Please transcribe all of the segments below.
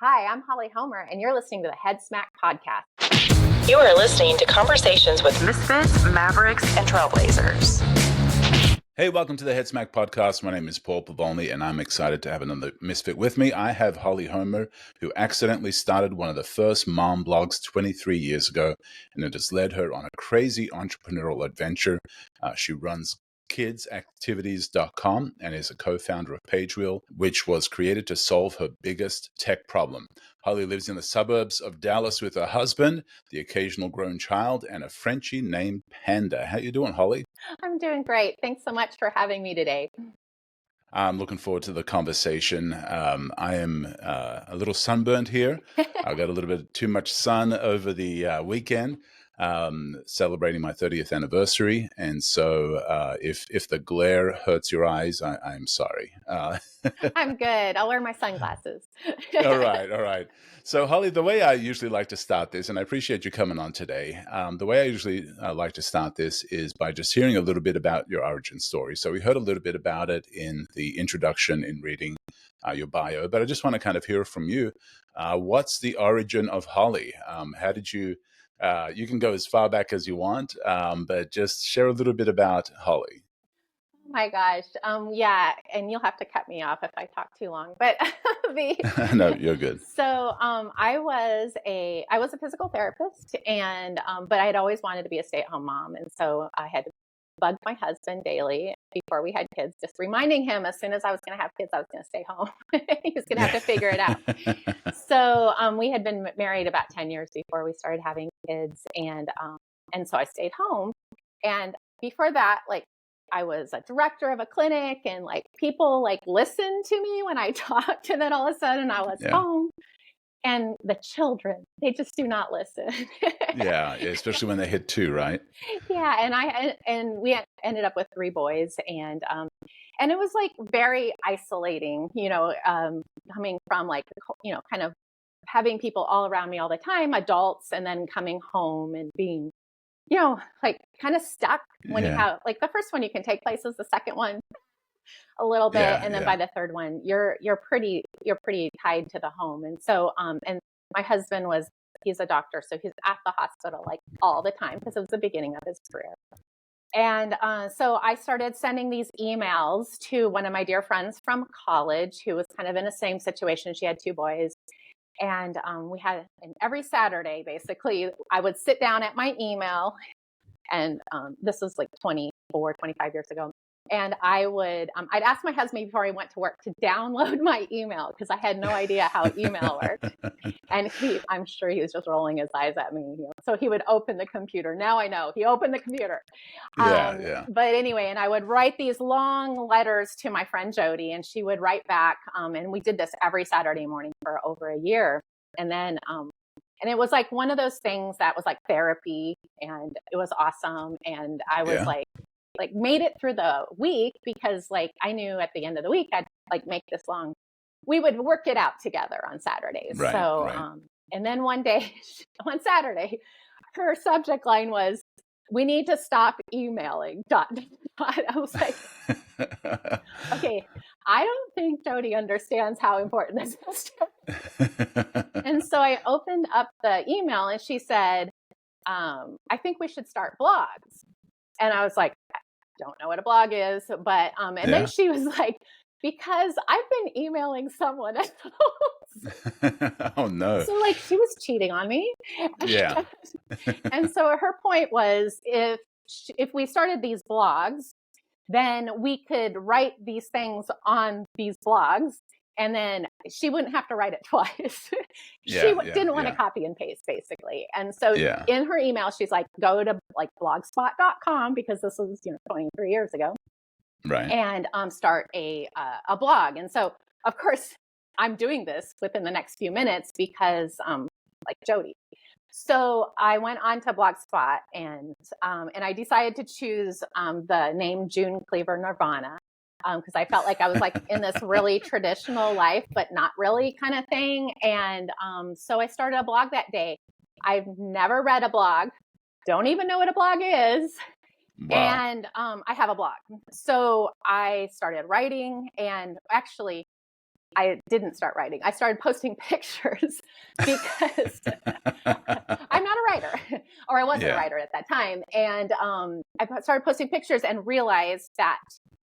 Hi, I'm Holly Homer, and you're listening to the Head Smack Podcast. You are listening to conversations with misfits, mavericks, and trailblazers. Hey, welcome to the Head Smack Podcast. My name is Paul Pavoni, and I'm excited to have another misfit with me. I have Holly Homer, who accidentally started one of the first mom blogs 23 years ago, and it has led her on a crazy entrepreneurial adventure. She runs kidsactivities.com and is a co-founder of Pagewheel, which was created to solve her biggest tech problem. Holly lives in the suburbs of Dallas with her husband, the occasional grown child, and a Frenchie named Panda. How you doing, Holly? I'm doing great. Thanks so much for having me today. I'm looking forward to the conversation. I am a little sunburned here. I got a little bit too much sun over the weekend, celebrating my 30th anniversary. And so if the glare hurts your eyes, I'm sorry. I'm good. I'll wear my sunglasses. All right. So, Holly, the way I usually like to start this, and I appreciate you coming on today, the way I usually like to start this is by just hearing a little bit about your origin story. So we heard a little bit about it in the introduction in reading your bio, but I just want to kind of hear from you. What's the origin of Holly? How did you can go as far back as you want, but just share a little bit about Holly. Oh my gosh. Yeah, and you'll have to cut me off if I talk too long. But No, you're good. So I was a physical therapist, and but I had always wanted to be a stay-at-home mom, and so I had to bug my husband daily before we had kids, just reminding him as soon as I was going to have kids, I was going to stay home. He was going to have to figure it out. So we had been married about 10 years before we started having kids, and so I stayed home. And before that, I was a director of a clinic, and people listened to me when I talked, and then all of a sudden I was home, and the children, they just do not listen. Yeah, especially when they hit 2, right? Yeah, and we ended up with 3 boys, and it was very isolating, coming from kind of having people all around me all the time, adults, and then coming home and being kind of stuck when you have the first one you can take places, the second one a little bit, and then by the third one you're pretty tied to the home. And so and my husband he's a doctor, so he's at the hospital all the time because it was the beginning of his career. And so I started sending these emails to one of my dear friends from college who was kind of in the same situation. She had 2 boys. And and every Saturday, basically, I would sit down at my email, and this was 24, 25 years ago. And I'd ask my husband before he went to work to download my email because I had no idea how email worked. And I'm sure he was just rolling his eyes at me. So he would open the computer. Now I know he opened the computer. But anyway, and I would write these long letters to my friend Jody, and she would write back. And we did this every Saturday morning for over a year. And then, and it was one of those things that was like therapy, and it was awesome. And I was made it through the week because I knew at the end of the week I'd make this long. We would work it out together on Saturdays. And then one day on Saturday, her subject line was, "We need to stop emailing." I was like, okay, I don't think Jody understands how important this is. And so I opened up the email, and she said, "I think we should start blogs." And I was like, I don't know what a blog is, but then she was like, "Because I've been emailing someone else." Oh no. So she was cheating on me. Yeah. And so her point was, if we started these blogs, then we could write these things on these blogs, and then she wouldn't have to write it twice. She didn't want to copy and paste, basically. And so in her email, she's like, go to blogspot.com, because this was 23 years ago, right? And start a blog. And so, of course, I'm doing this within the next few minutes because Jody. So I went on to Blogspot, and I decided to choose the name June Cleaver Nirvana because I felt like I was in this really traditional life, but not really kind of thing. And so I started a blog that day. I've never read a blog, don't even know what a blog is. Wow. And I have a blog. So I started writing, and actually I didn't start writing. I started posting pictures because I'm not a writer, or I wasn't a writer at that time. And I started posting pictures and realized that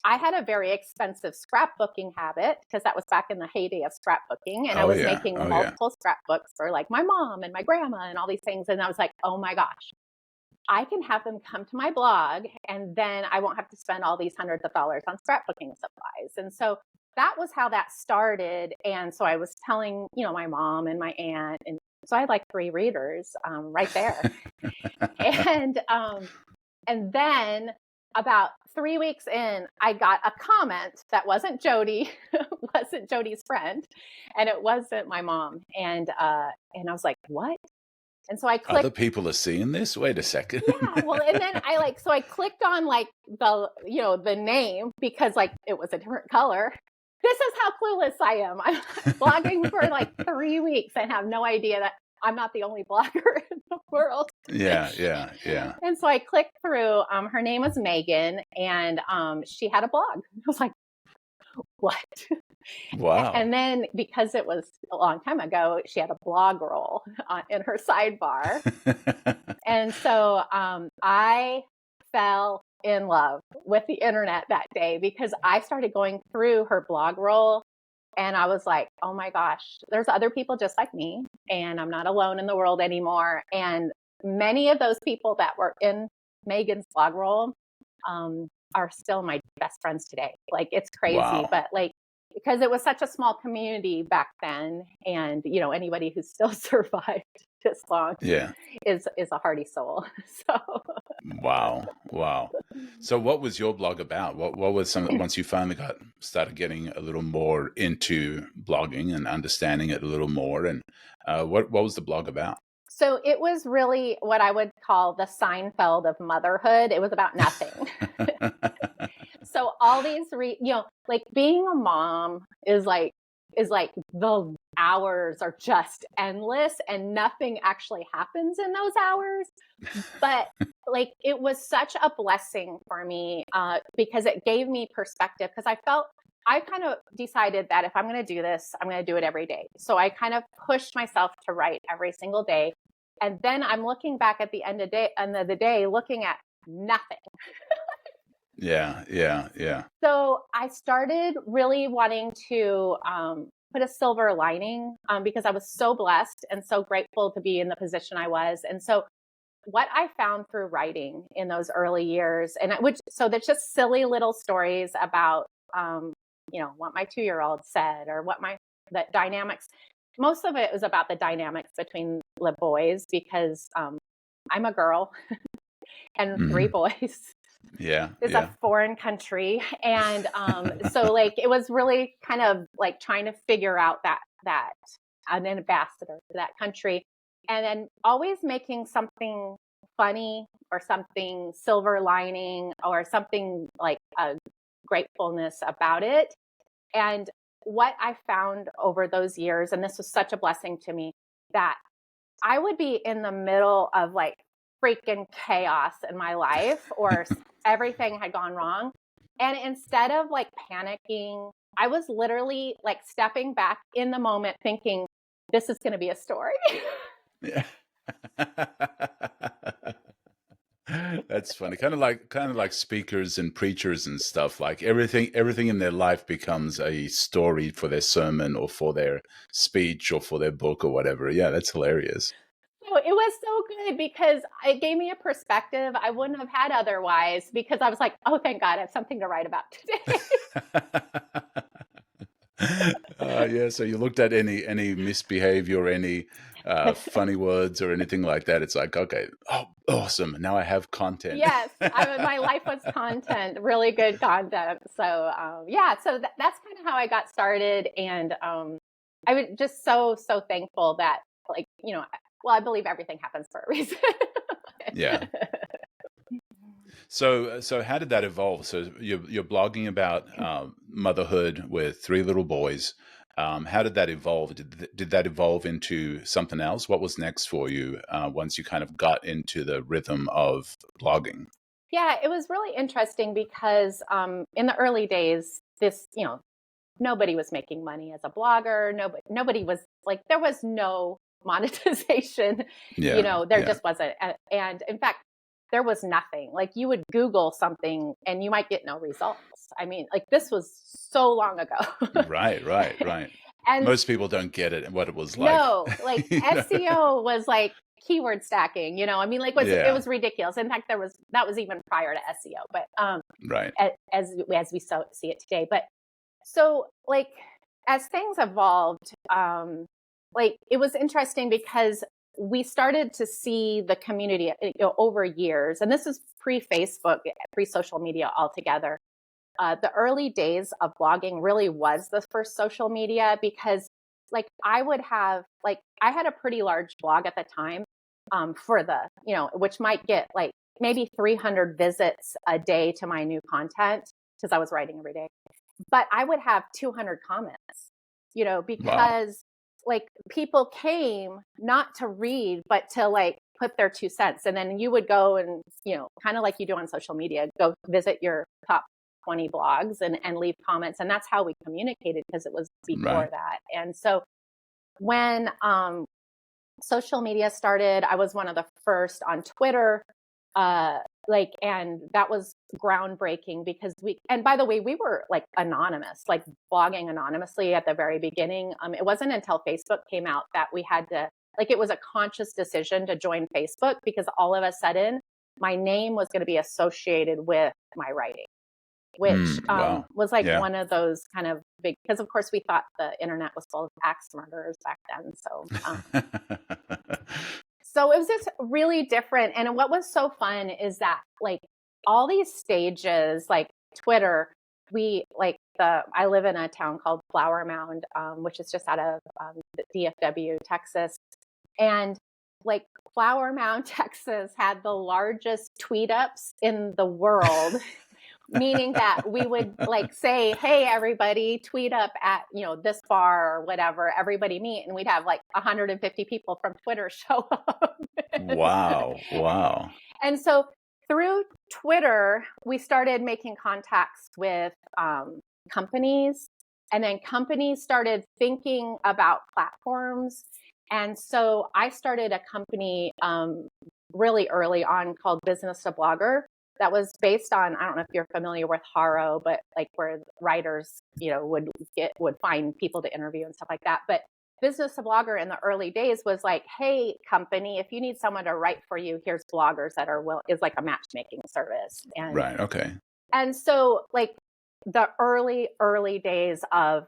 I had a very expensive scrapbooking habit, because that was back in the heyday of scrapbooking. And I was making multiple scrapbooks for like my mom and my grandma and all these things. And I was like, oh my gosh, I can have them come to my blog, and then I won't have to spend all these hundreds of dollars on scrapbooking supplies. And so that was how that started. And so I was telling, my mom and my aunt, and so I had like 3 readers right there. And then about 3 weeks in, I got a comment that wasn't Jody, wasn't Jody's friend, and it wasn't my mom. And I was like, what? And so I clicked. Other people are seeing this? Wait a second. Yeah. Well, and then I clicked on like the name, because like it was a different color. This is how clueless I am. I'm blogging for like 3 weeks and have no idea that I'm not the only blogger in the world. Yeah. And so I clicked through. Her name was Megan, and she had a blog. I was like, what? Wow. And then, because it was a long time ago, she had a blog roll in her sidebar. And so I fell in love with the internet that day, because I started going through her blog roll, and I was like, oh my gosh, there's other people just like me, and I'm not alone in the world anymore. And many of those people that were in Megan's blog roll are still my best friends today. Like, it's crazy. Wow. But like, because it was such a small community back then, and anybody who's still survived this long is a hearty soul. So wow. So what was your blog about? What was once you finally started getting a little more into blogging and understanding it a little more, and what was the blog about? So it was really what I would call the Seinfeld of motherhood. It was about nothing. So all these, like being a mom is like the hours are just endless, and nothing actually happens in those hours. But like, it was such a blessing for me because it gave me perspective, because I kind of decided that if I'm going to do this, I'm going to do it every day. So I kind of pushed myself to write every single day. And then I'm looking back at the end of the day, looking at nothing. Yeah. So I started really wanting to put a silver lining because I was so blessed and so grateful to be in the position I was. And so what I found through writing in those early years, so that's just silly little stories about, what my 2-year-old said, or the dynamics. Most of it was about the dynamics between the boys, because I'm a girl and 3 boys. Yeah. It's a foreign country. And so like, it was really kind of like trying to figure out that an ambassador to that country, and then always making something funny or something silver lining or something like a gratefulness about it. And what I found over those years, and this was such a blessing to me, that I would be in the middle of like freaking chaos in my life, or everything had gone wrong. And instead of like panicking, I was literally like stepping back in the moment thinking, this is going to be a story. Yeah. That's funny. Kind of like speakers and preachers and stuff. Like everything in their life becomes a story for their sermon or for their speech or for their book or whatever. Yeah, that's hilarious. So it was so good, because it gave me a perspective I wouldn't have had otherwise, because I was like, oh, thank God, I have something to write about today. Yeah. So you looked at any misbehavior, any funny words or anything like that. It's like, okay, oh, awesome. Now I have content. Yes. My life was content, really good content. So, so that's kind of how I got started. And I was just so thankful that, like, I believe everything happens for a reason. Yeah. So how did that evolve? So you're blogging about motherhood with 3 little boys. How did that evolve? Did that evolve into something else? What was next for you once you kind of got into the rhythm of blogging? Yeah, it was really interesting because in the early days, this, nobody was making money as a blogger. Nobody was like, there was no monetization, Yeah. there Yeah. just wasn't. And in fact, there was nothing. Like you would Google something and you might get no results. I mean, like this was so long ago. Right. And Most people don't get it and what it was like. no, like You know? SEO was like keyword stacking, I mean, like it Yeah. was ridiculous. In fact, that was even prior to SEO, but Right. as we see it today. But so like as things evolved, like it was interesting because we started to see the community over years, and this is pre-Facebook, pre-social media altogether. The early days of blogging really was the first social media because like I had a pretty large blog at the time, for the, which might get like maybe 300 visits a day to my new content because I was writing every day. But I would have 200 comments, Wow. because like people came not to read, but to like put their 2 cents. And then you would go and, kind of like you do on social media, go visit your top 20 blogs and leave comments. And that's how we communicated because it was before Right. that. And so when social media started, I was one of the first on Twitter. And that was groundbreaking because and by the way, we were like anonymous, like blogging anonymously at the very beginning. It wasn't until Facebook came out that we had to, like, it was a conscious decision to join Facebook because all of a sudden my name was going to be associated with my writing, which Wow. was like Yeah. one of those kind of big, because of course we thought the internet was full of axe murderers back then. So it was just really different. And what was so fun is that like all these stages, like Twitter, I live in a town called Flower Mound, which is just out of DFW, Texas. And like Flower Mound, Texas had the largest tweet ups in the world. Meaning that we would like say, hey, everybody, tweet up at, this bar or whatever, everybody meet. And we'd have like 150 people from Twitter show up. Wow. And so through Twitter, we started making contacts with companies. And then companies started thinking about platforms. And so I started a company really early on called Business to Blogger. That was based on, I don't know if you're familiar with Haro, but like where writers, would find people to interview and stuff like that. But Business to Blogger in the early days was like, hey, company, if you need someone to write for you, here's bloggers that is like a matchmaking service. Right. Okay. And so like the early days of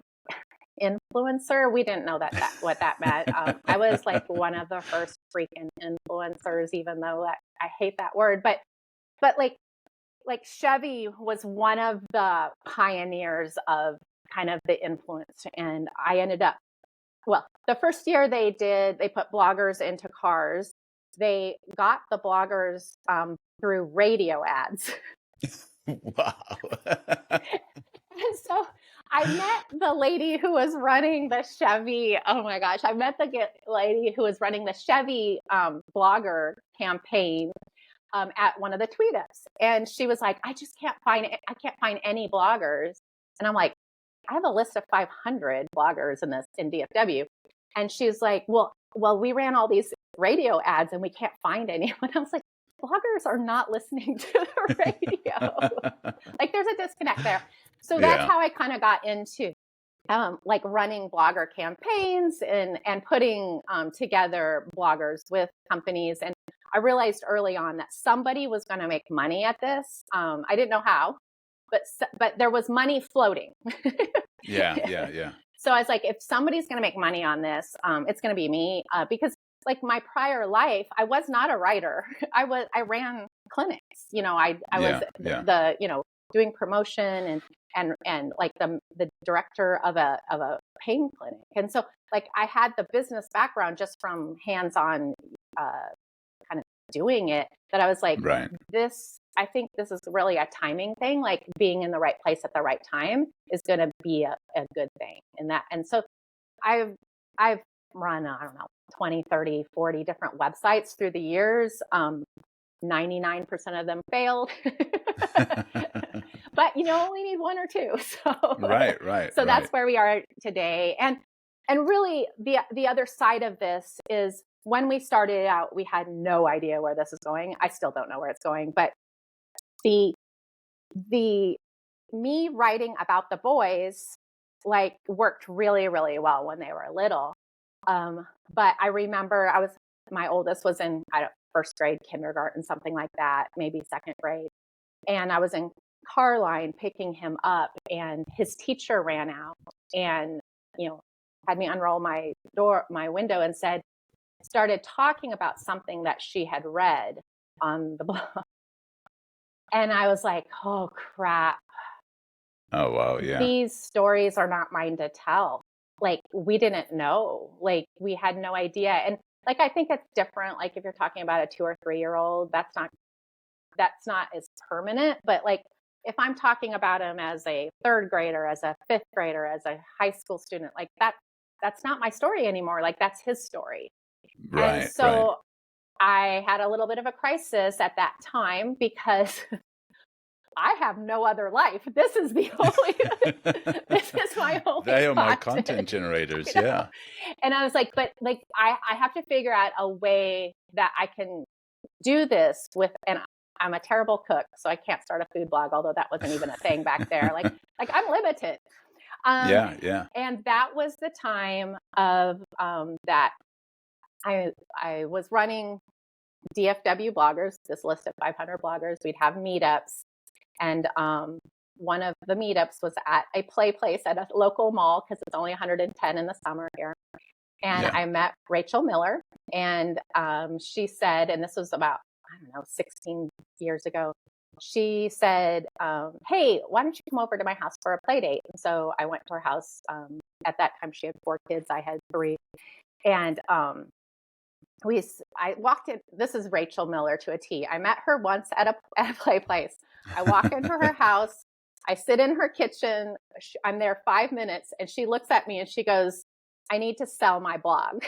influencer, we didn't know what that meant. I was like one of the first freaking influencers, even though I hate that word, but like Chevy was one of the pioneers of kind of the influence. And I ended up, the first year they put bloggers into cars. They got the bloggers through radio ads. Wow. And so I met the lady who was running the Chevy. Oh my gosh. I met the lady who was running the Chevy blogger campaign at one of the tweet ups. And she was like, I can't find any bloggers. And I'm like, I have a list of 500 bloggers in DFW. And she's like, well, we ran all these radio ads and we can't find anyone. I was like, bloggers are not listening to the radio. Like there's a disconnect there. So that's how I kind of got into like running blogger campaigns and putting together bloggers with companies. And I realized early on that somebody was going to make money at this. I didn't know how, but there was money floating. Yeah. So I was like, if somebody's going to make money on this, it's going to be me, because like my prior life, I was not a writer. I ran clinics. I was doing promotion and like the director of a pain clinic. And so like I had the business background just from hands-on kind of doing it, that I was like, Right. I think this is really a timing thing. Like being in the right place at the right time is going to be a good thing in that. And so I've run, I don't know, 20, 30, 40 different websites through the years. 99% of them failed. but you only need one or two. So Right. so that's where we are today. And really the other side of this is when we started out, we had no idea where this is going. I still don't know where it's going, but the me writing about the boys like worked really, really well when they were little. But I remember my oldest was in first grade, kindergarten, something like that, maybe second grade. And I was in car line picking him up, and his teacher ran out and, had me unroll my window and started talking about something that she had read on the blog. And I was like, oh crap. Oh, wow. Yeah. These stories are not mine to tell. Like, we didn't know, like we had no idea. And like, I think it's different. Like if you're talking about a 2 or 3 year old, that's not as permanent. But like, if I'm talking about him as a third grader, as a fifth grader, as a high school student, like that's not my story anymore. Like that's his story. Right. And so I had a little bit of a crisis at that time because I have no other life. This is my only They are my content generators. Yeah. And I was like, but like, I have to figure out a way that I can do this with, and I'm a terrible cook, so I can't start a food blog, although that wasn't even a thing back there. Like I'm limited. Yeah. And that was the time of that I was running DFW bloggers, this list of 500 bloggers. We'd have meetups, and one of the meetups was at a play place at a local mall because it's only 110 in the summer here. And I met Rachel Miller, and she said, and this was about 16 years ago. She said, hey, why don't you come over to my house for a play date? And so I went to her house. At that time, she had 4 kids. I had 3. And I walked in. This is Rachel Miller to a T. I met her once at a play place. I walk into her house. I sit in her kitchen. I'm there 5 minutes, and she looks at me and she goes, I need to sell my blog.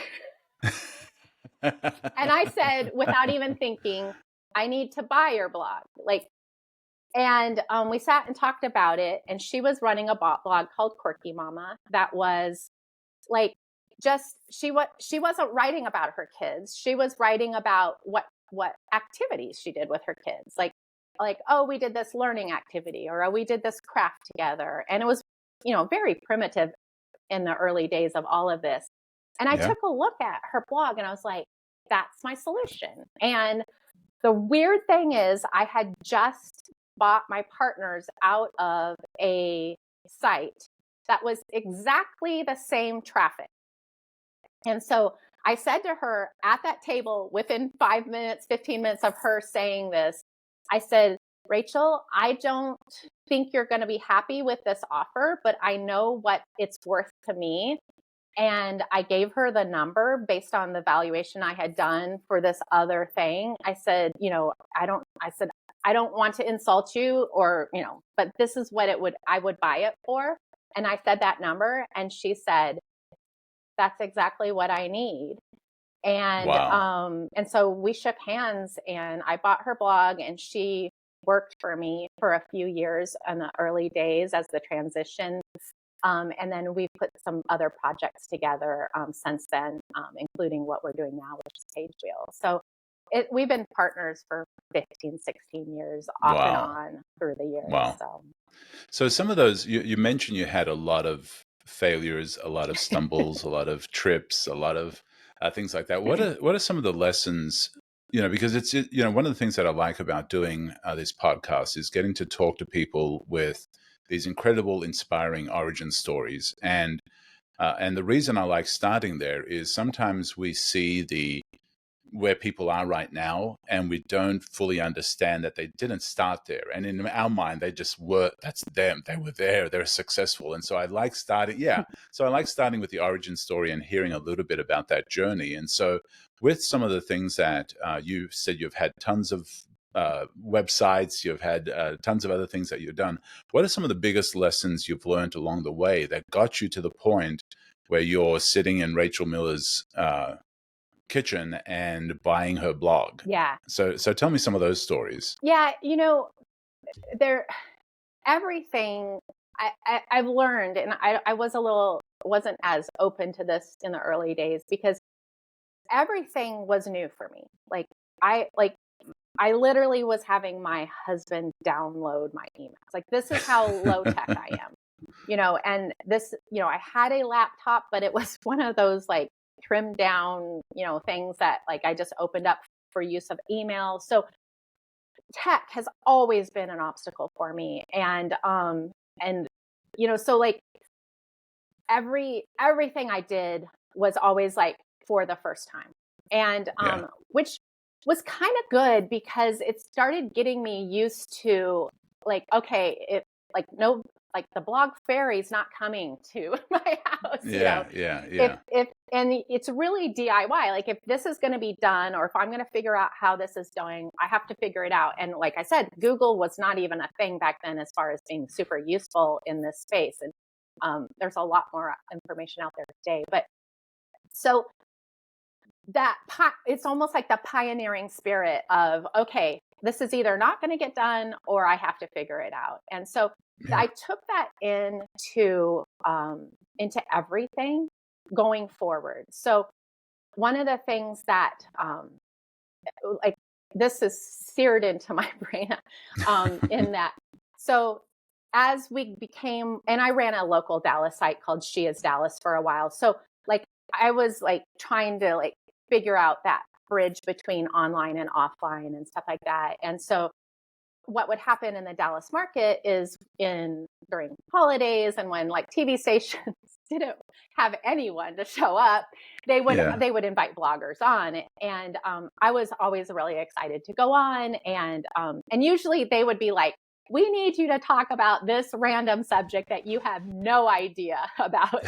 And I said, without even thinking, I need to buy your blog. And we sat and talked about it. And she was running a blog called Quirky Mama that was like, she wasn't writing about her kids. She was writing about what activities she did with her kids. Like, oh, we did this learning activity, or oh, we did this craft together. And it was, very primitive in the early days of all of this. And I took a look at her blog and I was like, that's my solution. And the weird thing is I had just bought my partners out of a site that was exactly the same traffic. And so I said to her at that table, within 5 minutes, 15 minutes of her saying this, I said, Rachel, I don't think you're going to be happy with this offer, but I know what it's worth to me. And I gave her the number based on the valuation I had done for this other thing. I said, I don't want to insult you or, but this is what I would buy it for. And I said that number, and she said, that's exactly what I need. And, and so we shook hands, and I bought her blog, and she worked for me for a few years in the early days as the transition. And then we put some other projects together since then, including what we're doing now, which is Pagewheel. So we've been partners for 15, 16 years, off and on through the years. Wow. So some of those, you mentioned you had a lot of failures, a lot of stumbles, a lot of trips, a lot of things like that. What are some of the lessons, because it's, one of the things that I like about doing this podcast is getting to talk to people with these incredible, inspiring origin stories. And the reason I like starting there is sometimes we see where people are right now, and we don't fully understand that they didn't start there. And in our mind, they just were, that's them. They were there, they're successful. And so I like starting with the origin story and hearing a little bit about that journey. And so with some of the things that you said, you've had tons of websites, you've had tons of other things that you've done. What are some of the biggest lessons you've learned along the way that got you to the point where you're sitting in Rachel Miller's kitchen and buying her blog? Yeah. So tell me some of those stories. Yeah. everything I've learned, and I wasn't as open to this in the early days because everything was new for me. I literally was having my husband download my emails. Like, this is how low tech I am, and this, I had a laptop, but it was one of those like trimmed down, things that like I just opened up for use of email. So tech has always been an obstacle for me. And so like everything I did was always like for the first time. And which was kind of good because it started getting me used to like, okay, if like no, like the blog fairy's not coming to my house. Yeah. If and it's really DIY. Like, if this is going to be done, or if I'm going to figure out how this is going, I have to figure it out. And like I said, Google was not even a thing back then as far as being super useful in this space. And there's a lot more information out there today. But so that it's almost like the pioneering spirit of, okay, this is either not going to get done or I have to figure it out. And so I took that into everything going forward. So one of the things that like this is seared into my brain in that. So as we became, and I ran a local Dallas site called She Is Dallas for a while. So like I was like trying to like figure out that bridge between online and offline and stuff like that. And so what would happen in the Dallas market is during holidays and when like TV stations didn't have anyone to show up, they would invite bloggers on. And I was always really excited to go on. And usually they would be like, we need you to talk about this random subject that you have no idea about.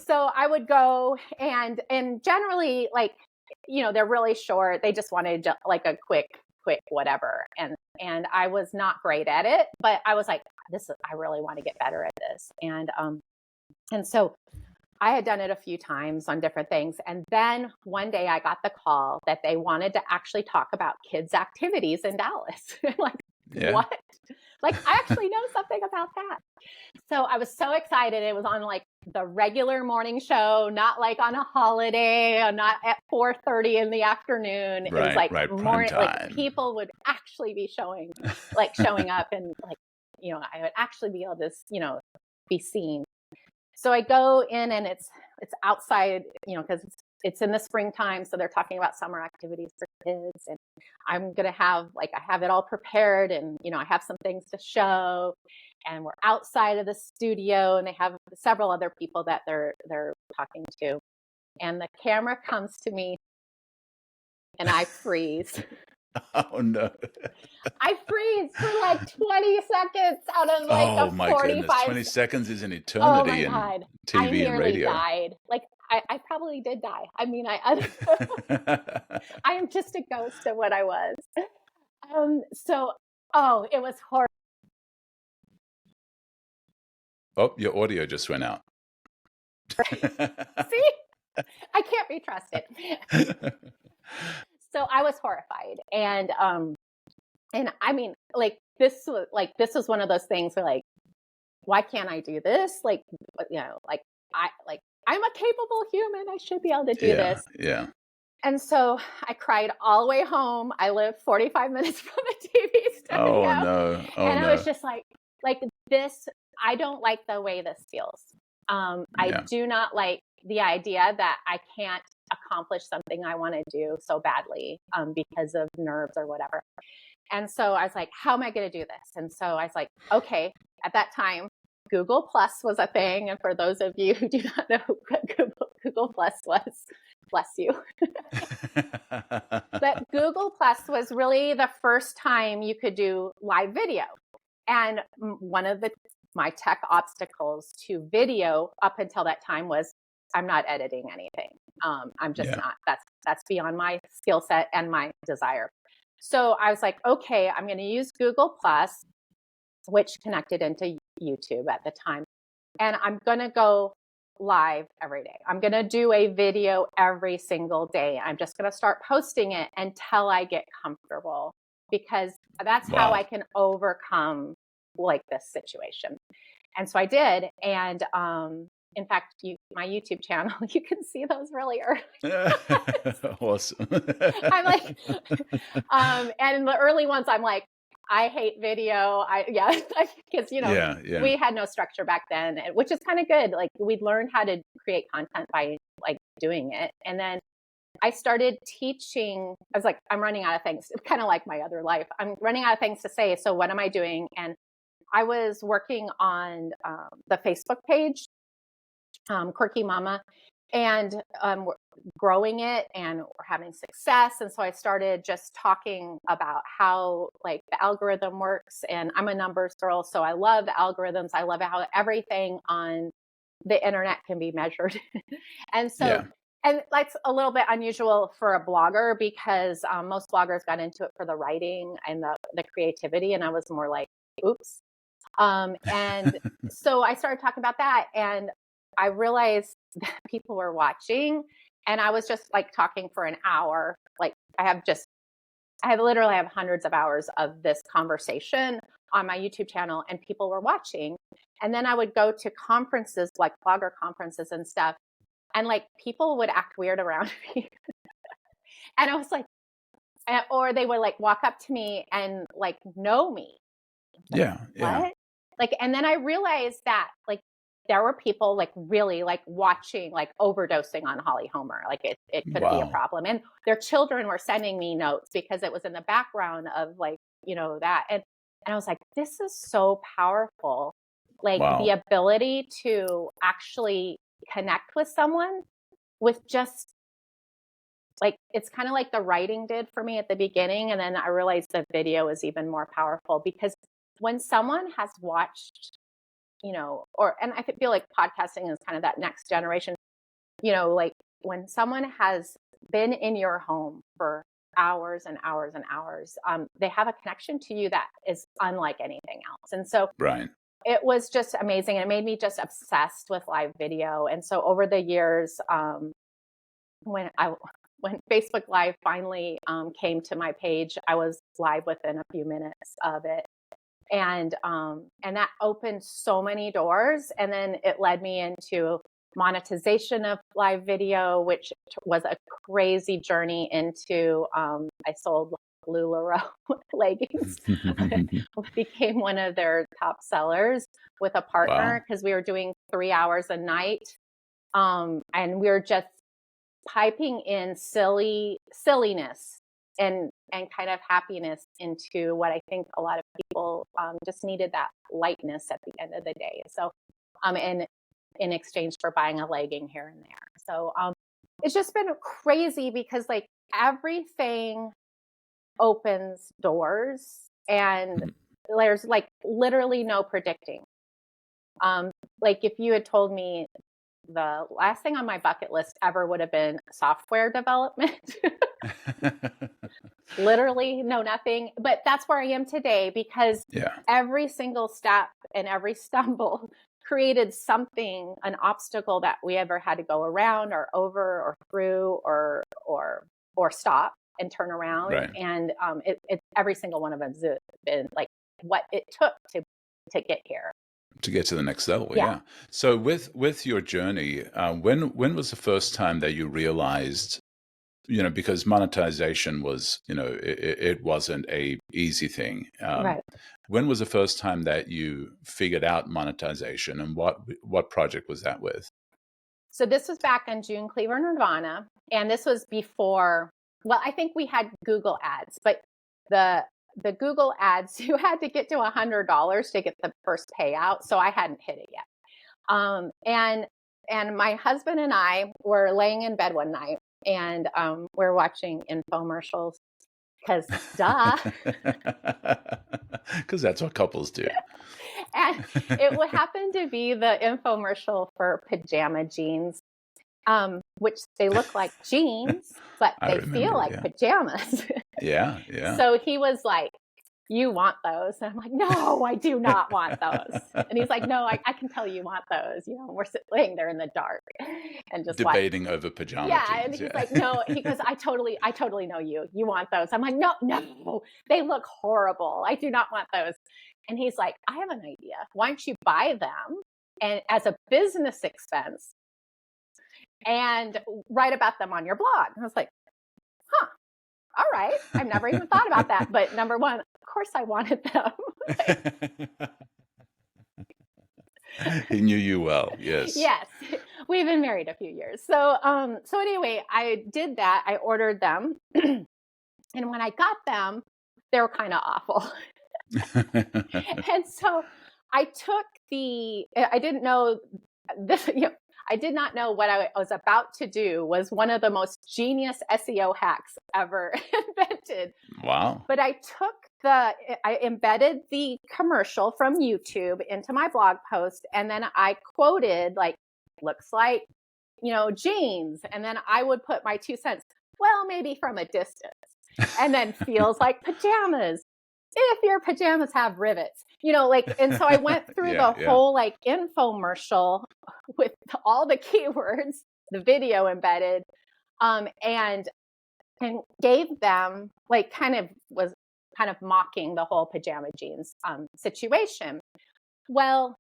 So I would go and generally like, they're really short. They just wanted like a quick whatever. And I was not great at it, but I was like, I really want to get better at this. And so I had done it a few times on different things. And then one day I got the call that they wanted to actually talk about kids' activities in Dallas. Like, what? Like, I actually know something about that. So I was so excited. It was on like the regular morning show, not like on a holiday or not at 4:30 in the afternoon. It was like morning, like people would actually be showing up and like, I would actually be able to, be seen. So I go in and it's outside, because it's in the springtime. So they're talking about summer activities for kids. And I'm going to have, I have it all prepared and, I have some things to show. And we're outside of the studio and they have several other people that they're talking to. And the camera comes to me and I freeze. Oh, no. I freeze for like 20 seconds out of like oh, a my 45. goodness. 20 seconds is an eternity in TV and radio. I nearly died. Like, I probably did die. I mean, I am just a ghost of what I was. It was horrible. Oh, your audio just went out. See? I can't be trusted. So I was horrified. And I mean, this was one of those things where like, why can't I do this? Like, I'm a capable human. I should be able to do this. Yeah. And so I cried all the way home. I live 45 minutes from the TV studio. Oh, no. I was just like this, I don't like the way this feels. I do not like the idea that I can't accomplish something I want to do so badly because of nerves or whatever. And so I was like, how am I going to do this? And so I was like, okay, at that time, Google Plus was a thing. And for those of you who do not know what Google Plus was, bless you. But Google Plus was really the first time you could do live video. And one of my tech obstacles to video up until that time was I'm not editing anything. I'm just not. That's beyond my skill set and my desire. So I was like, okay, I'm going to use Google Plus, which connected into YouTube at the time. And I'm going to go live every day. I'm going to do a video every single day. I'm just going to start posting it until I get comfortable, because that's how I can overcome like this situation. And so I did. And in fact, my YouTube channel, you can see those really early. Awesome. I'm like, and the early ones, I'm like, I hate video. Because, we had no structure back then, which is kind of good. Like, we'd learned how to create content by like doing it. And then I started teaching. I was like, I'm running out of things. It's kind of like my other life. I'm running out of things to say. So what am I doing? And I was working on the Facebook page, Quirky Mama, and we're growing it, and we're having success. And so I started just talking about how like the algorithm works. And I'm a numbers girl, so I love algorithms. I love how everything on the internet can be measured. And so, and that's a little bit unusual for a blogger, because most bloggers got into it for the writing and the creativity. And I was more like, oops. And so I started talking about that, and I realized that people were watching, and I was just like talking for an hour. Like, I literally have hundreds of hours of this conversation on my YouTube channel, and people were watching. And then I would go to conferences, like blogger conferences and stuff, and like people would act weird around me. And I was like, or they would like walk up to me and like know me. Like, what? Like, and then I realized that like there were people like really like watching, like overdosing on Holly Homer. Like it could be a problem. And their children were sending me notes because it was in the background of like, that. And I was like, this is so powerful. Like the ability to actually connect with someone with just like, it's kind of like the writing did for me at the beginning. And then I realized the video is even more powerful, because when someone has watched, and I feel like podcasting is kind of that next generation, like when someone has been in your home for hours and hours and hours, they have a connection to you that is unlike anything else. And so it was just amazing. It made me just obsessed with live video. And so over the years, when Facebook Live finally came to my page, I was live within a few minutes of it. And that opened so many doors. And then it led me into monetization of live video, which was a crazy journey into, I sold LuLaRoe leggings. Became one of their top sellers with a partner, because we were doing 3 hours a night. And we were just piping in silliness and kind of happiness into what I think a lot of people just needed, that lightness at the end of the day. So, in exchange for buying a legging here and there. So, it's just been crazy, because like everything opens doors, and there's like literally no predicting. Like if you had told me the last thing on my bucket list ever would have been software development. Literally know nothing, but that's where I am today, because every single step and every stumble created something, an obstacle that we ever had to go around or over or through or stop and turn around. And every single one of them has been like what it took to get here. To get to the next level, So with your journey, when was the first time that you realized, because monetization was, it wasn't a easy thing. When was the first time that you figured out monetization, and what project was that with? So this was back in June, Cleaver Nirvana, and this was before. Well, I think we had Google ads, but the Google ads, you had to get to $100 to get the first payout. So I hadn't hit it yet. And my husband and I were laying in bed one night, and we're watching infomercials, because duh. Because that's what couples do. And it would happen to be the infomercial for pajama jeans, which they look like jeans, but they feel like pajamas. Yeah. So he was like, you want those? And I'm like, no, I do not want those. And he's like, no, I can tell you want those. You know, we're laying there in the dark and just Debating over pajama yeah. jeans. And he's Yeah. like, no, he goes, I totally know you. You want those. I'm like, no, they look horrible. I do not want those. And he's like, I have an idea. Why don't you buy them and as a business expense and write about them on your blog? And I was like, huh, all right. I've never even thought about that. But number one, of course I wanted them. He knew you well. Yes. Yes. We've been married a few years. So anyway, I did that. I ordered them. And when I got them, they were kind of awful. And so I didn't know this, I did not know what I was about to do was one of the most genius SEO hacks ever invented. Wow. But I embedded the commercial from YouTube into my blog post. And then I quoted like, looks like, jeans. And then I would put my 2 cents, well, maybe from a distance. And then feels like pajamas. If your pajamas have rivets, and so I went through whole like infomercial with all the keywords, the video embedded, and gave them like was kind of mocking the whole pajama jeans situation. Well,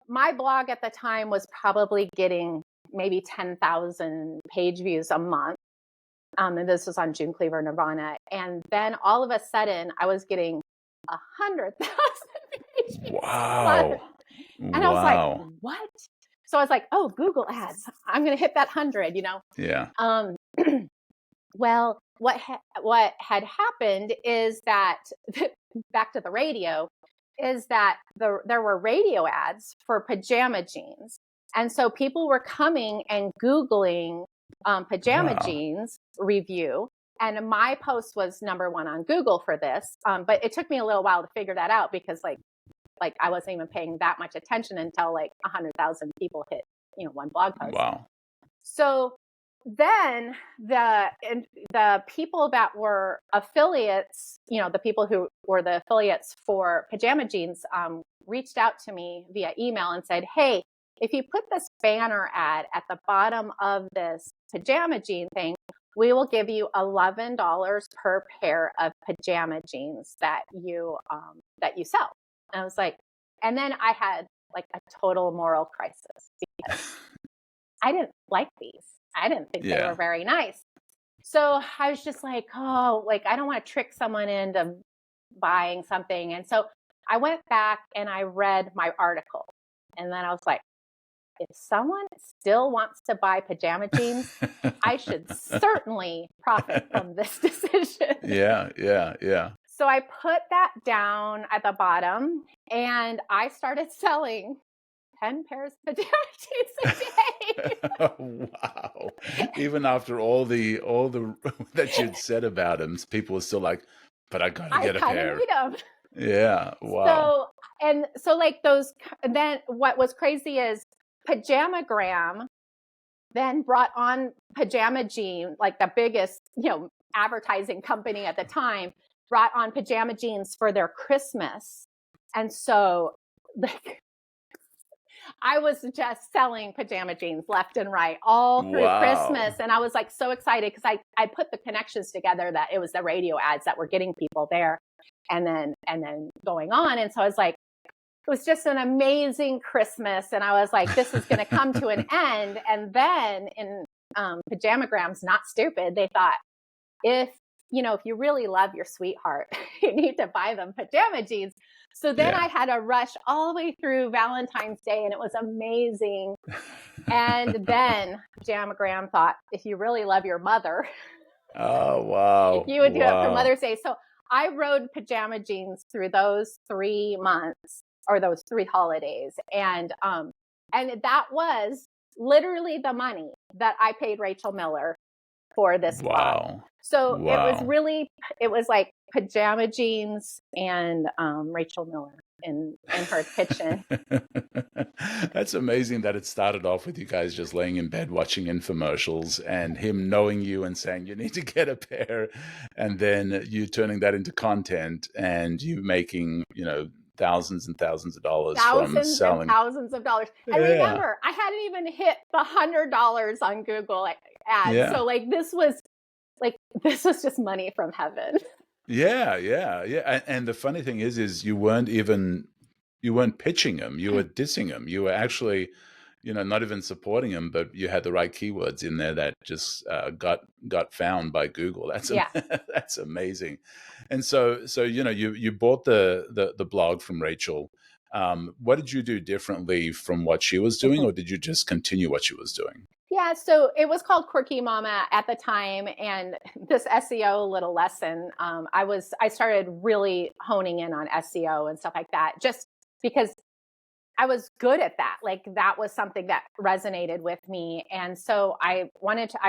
my blog at the time was probably getting maybe 10,000 page views a month. And this was on Cleaver Nirvana. And then all of a sudden I was getting 100,000 page views. Wow. And I was like, what? So I was like, oh, Google ads. I'm going to hit that 100, Yeah. Well, what had happened is that, back to the radio, is that there were radio ads for pajama jeans. And so people were coming and Googling pajama jeans review. And my post was number one on Google for this. But it took me a little while to figure that out because like I wasn't even paying that much attention until like 100,000 people hit, one blog post. Wow. So then the people that were affiliates, the people who were the affiliates for pajama jeans, reached out to me via email and said, hey, if you put this banner ad at the bottom of this pajama jean thing, we will give you $11 per pair of pajama jeans that you sell. And I was like, and then I had like a total moral crisis because I didn't like these. I didn't think they were very nice. So I was just like, oh, like I don't want to trick someone into buying something. And so I went back and I read my article. And then I was like, if someone still wants to buy pajama jeans, I should certainly profit from this decision. Yeah. So I put that down at the bottom and I started selling 10 pairs of pajama jeans a day. Wow. Even after all the that you'd said about them, people were still like, but I gotta get a pair. Need them. Yeah. Wow. So like those, and then what was crazy is Pajamagram then brought on Pajama Jean, like the biggest, advertising company at the time, brought on pajama jeans for their Christmas. And so like I was just selling pajama jeans left and right all through Christmas. And I was like so excited because I put the connections together that it was the radio ads that were getting people there and then going on. And so I was like, it was just an amazing Christmas. And I was like, this is going to come to an end. And then in Pajamagram's Not Stupid, they thought, if you really love your sweetheart, you need to buy them pajama jeans. So then I had to rush all the way through Valentine's Day and it was amazing. And then Pajamagram thought, if you really love your mother, oh, wow, you would do it for Mother's Day. So I rode pajama jeans through those 3 months or those 3 holidays. And that was literally the money that I paid Rachel Miller for this blog. So it was like pajama jeans and Rachel Miller. in her kitchen. That's amazing that it started off with you guys just laying in bed watching infomercials and him knowing you and saying you need to get a pair, and then you turning that into content and you making, thousands and thousands of dollars from Thousands and selling. thousands of dollars. And Yeah. remember, I hadn't even hit the $100 on Google ads. Yeah. So this was just money from heaven. Yeah. And the funny thing is you weren't pitching him. You were dissing him. You were actually, not even supporting him, but you had the right keywords in there that just got found by Google. That's amazing. And so you bought the blog from Rachel. What did you do differently from what she was doing, or did you just continue what she was doing? Yeah, so it was called Quirky Mama at the time, and this SEO little lesson, I started really honing in on SEO and stuff like that, just because I was good at that. Like that was something that resonated with me, and so I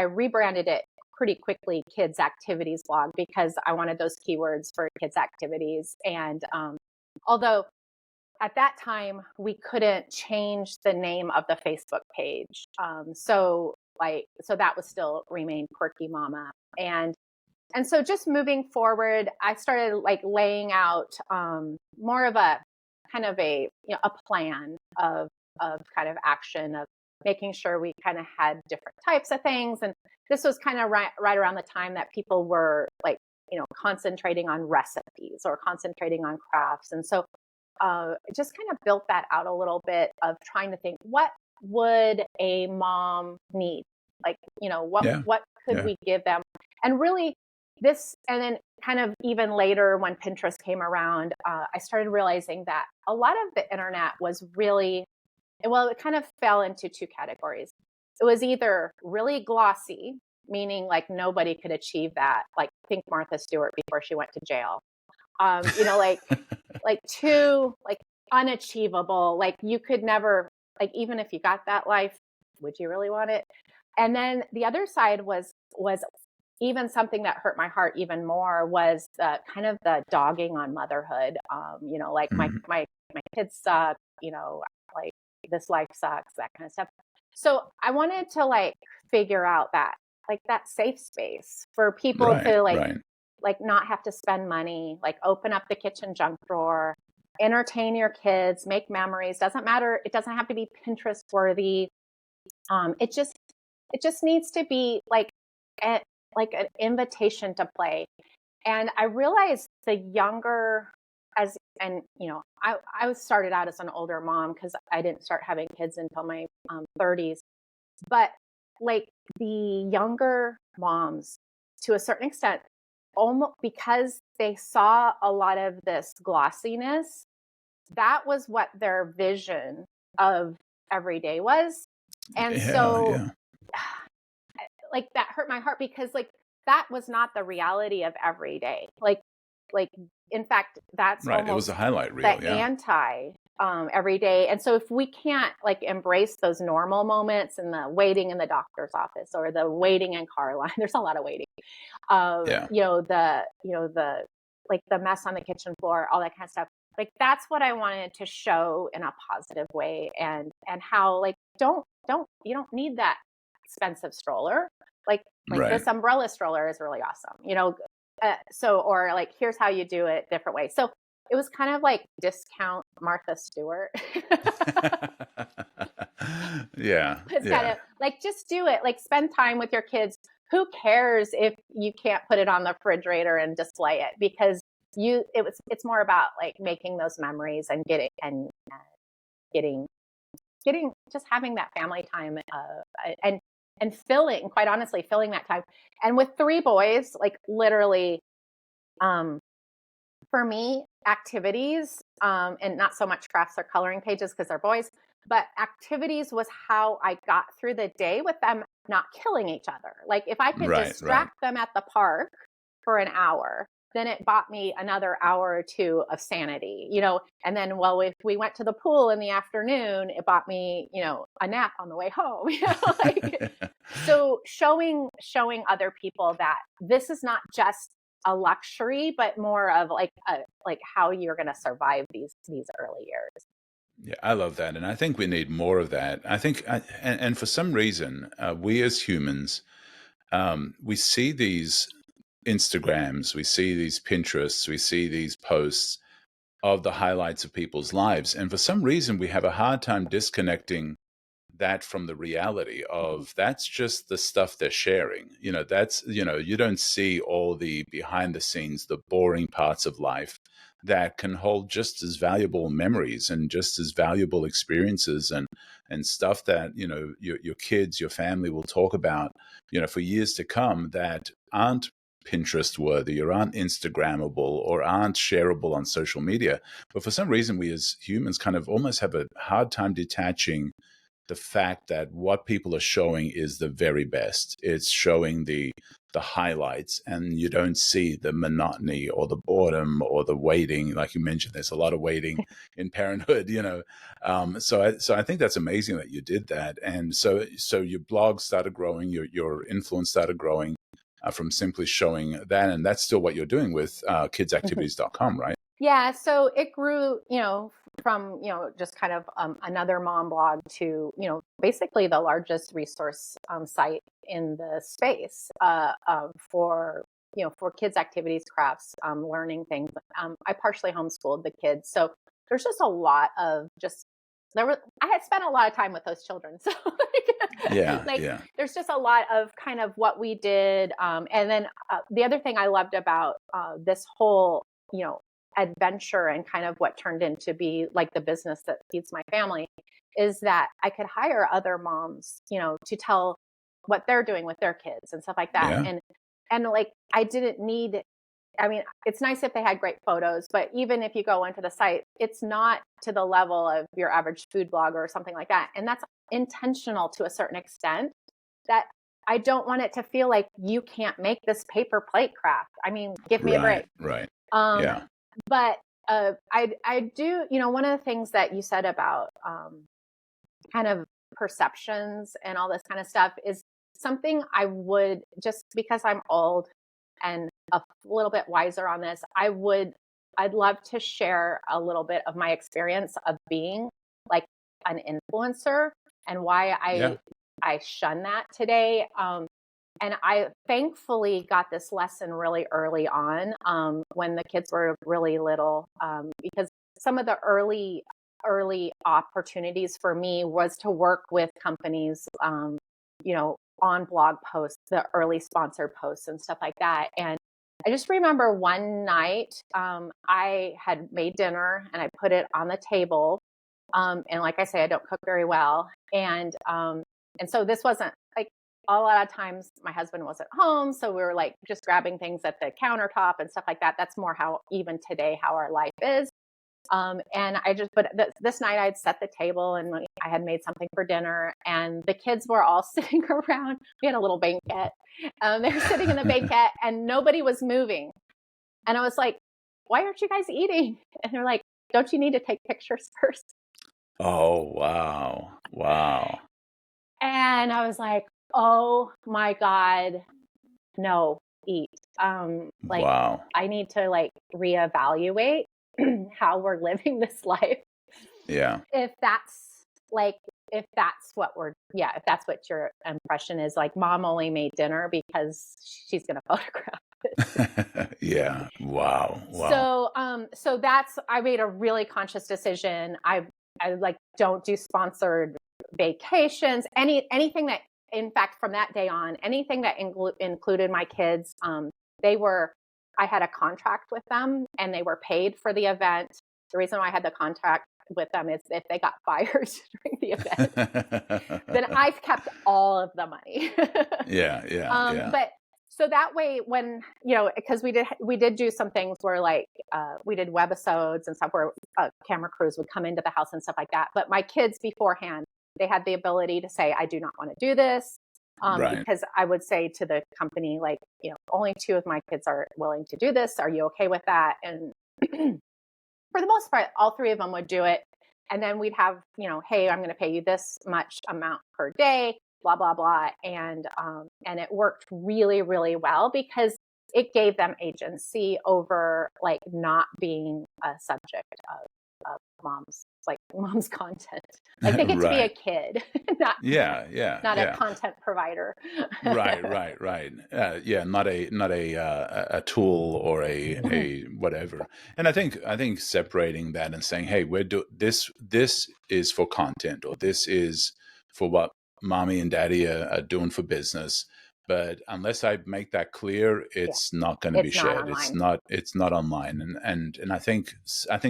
rebranded it pretty quickly, Kids Activities Blog, because I wanted those keywords for kids activities. And although at that time, we couldn't change the name of the Facebook page. So that was still remained Quirky Mama. And so just moving forward, I started laying out more of a kind of a plan of kind of action, of making sure we kind of had different types of things. And this was kind of right around the time that people were concentrating on recipes or concentrating on crafts. And so just kind of built that out a little bit, of trying to think, what would a mom need? What could we give them? And really and then kind of even later when Pinterest came around, I started realizing that a lot of the internet was really, it kind of fell into two categories. It was either really glossy, meaning nobody could achieve that. Think Martha Stewart before she went to jail. Too unachievable. You could never, even if you got that life, would you really want it? And then the other side was even something that hurt my heart even more, was the kind of the dogging on motherhood. My kids suck, this life sucks, that kind of stuff. So I wanted to figure out that safe space for people to not have to spend money, open up the kitchen junk drawer, entertain your kids, make memories. Doesn't matter. It doesn't have to be Pinterest worthy. It just needs to be an invitation to play. And I realized the younger I started out as an older mom because I didn't start having kids until my 30s. But the younger moms, to a certain extent, almost because they saw a lot of this glossiness, that was what their vision of every day was. And that hurt my heart, because that was not the reality of every day. In fact, that's right. It was a highlight reel. Anti every day. And so if we can't embrace those normal moments, and the waiting in the doctor's office, or the waiting in car line, there's a lot of waiting. The mess on the kitchen floor, all that kind of stuff. That's what I wanted to show in a positive way, and how you don't need that expensive stroller. This umbrella stroller is really awesome, or here's how you do it different ways. So it was kind of discount Martha Stewart. It's kind of just do it. Spend time with your kids. Who cares if you can't put it on the refrigerator and display it? Because it's more about making those memories and getting just having that family time, and quite honestly, filling that time. And with 3 boys, literally, for me, activities, and not so much crafts or coloring pages because they're boys, but activities was how I got through the day with them not killing each other. If I could distract them at the park for an hour, then it bought me another hour or 2 of sanity, and then, if we went to the pool in the afternoon, it bought me, a nap on the way home, So showing other people that this is not just a luxury, but more of like how you're going to survive these early years. Yeah, I love that. And I think we need more of that. I think, and for some reason, we as humans, we see these Instagrams, we see these Pinterests, we see these posts of the highlights of people's lives. And for some reason, we have a hard time disconnecting that from the reality of that's just the stuff they're sharing. You don't see all the behind the scenes, the boring parts of life that can hold just as valuable memories and just as valuable experiences and stuff that, your kids, your family will talk about, for years to come, that aren't Pinterest worthy or aren't Instagrammable or aren't shareable on social media. But for some reason, we as humans kind of almost have a hard time detaching the fact that what people are showing is the very best. It's showing the highlights, and you don't see the monotony or the boredom or the waiting. Like you mentioned, there's a lot of waiting in parenthood, So I think that's amazing that you did that. And so your blog started growing, your influence started growing from simply showing that. And that's still what you're doing with kidsactivities.com, right? Yeah. So it grew, from, just kind of another mom blog to, basically the largest resource site in the space for, for kids activities, crafts, learning things. I partially homeschooled the kids. So there's just a lot of I had spent a lot of time with those children. So there's just a lot of kind of what we did. And then the other thing I loved about this whole, adventure and kind of what turned into be like the business that feeds my family is that I could hire other moms, to tell what they're doing with their kids and stuff like that. Yeah. And like, I didn't need, it's nice if they had great photos, but even if you go onto the site, it's not to the level of your average food blogger or something like that. And that's intentional to a certain extent, that I don't want it to feel like you can't make this paper plate craft. Give me a break. Right. Yeah. But I do, one of the things that you said about kind of perceptions and all this kind of stuff is something I would, just because I'm old and a little bit wiser on this, I'd love to share a little bit of my experience of being like an influencer and why I shun that today. And I thankfully got this lesson really early on when the kids were really little, because some of the early opportunities for me was to work with companies, on blog posts, the early sponsored posts and stuff like that. And I just remember one night I had made dinner and I put it on the table. And like I say, I don't cook very well. And so this wasn't like, a lot of times my husband wasn't home. So we were like just grabbing things at the countertop and stuff like that. That's more how even today, how our life is. And but this night I'd set the table and I had made something for dinner and the kids were all sitting around. We had a little banquet. They were sitting in the banquet and nobody was moving. And I was like, why aren't you guys eating? And they're like, don't you need to take pictures first? Oh, wow. Wow. And I was like, oh my God, no, eat. Wow. I need to reevaluate how we're living this life. Yeah. If that's if that's what your impression is, like mom only made dinner because she's going to photograph it. Yeah. Wow. So I made a really conscious decision. I don't do sponsored vacations, anything that, in fact, from that day on, anything that included my kids, I had a contract with them and they were paid for the event. The reason why I had the contract with them is if they got fired during the event, then I've kept all of the money. Yeah. But so that way, when, because we did do some things where we did webisodes and stuff where camera crews would come into the house and stuff like that. But my kids beforehand, they had the ability to say, I do not want to do this. Because I would say to the company, only 2 of my kids are willing to do this. Are you okay with that? And for the most part, all 3 of them would do it. And then we'd have, hey, I'm going to pay you this much amount per day, blah, blah, blah. And it worked really, really well because it gave them agency over like not being a subject of mom's content. Like they get to be a Right. kid, not Yeah, yeah, not a yeah. content provider. Right. Yeah, not a tool or a whatever. And I think separating that and saying, hey, this is for content, or this is for what mommy and daddy are doing for business. But unless I make that clear, Yeah, it's not going to be it's not shared. It's online. not online. And I think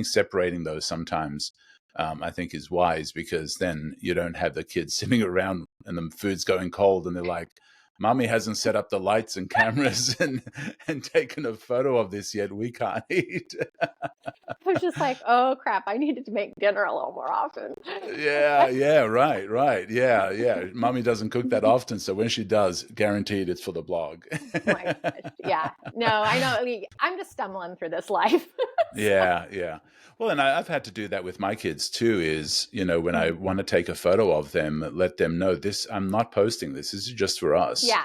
separating those sometimes, I think is wise, because then you don't have the kids sitting around and the food's going cold and they're like, mommy hasn't set up the lights and cameras and taken a photo of this yet. We can't eat. I was just like, oh crap, I needed to make dinner a little more often. Yeah, right. Yeah. Mommy doesn't cook that often. So when she does, guaranteed it's for the blog. My gosh. Yeah. No, I know. I mean, I'm just stumbling through this life. So, Yeah. Well, and I've had to do that with my kids too, is, when I mm, want to take a photo of them, let them know this, I'm not posting this. This is just for us, yeah.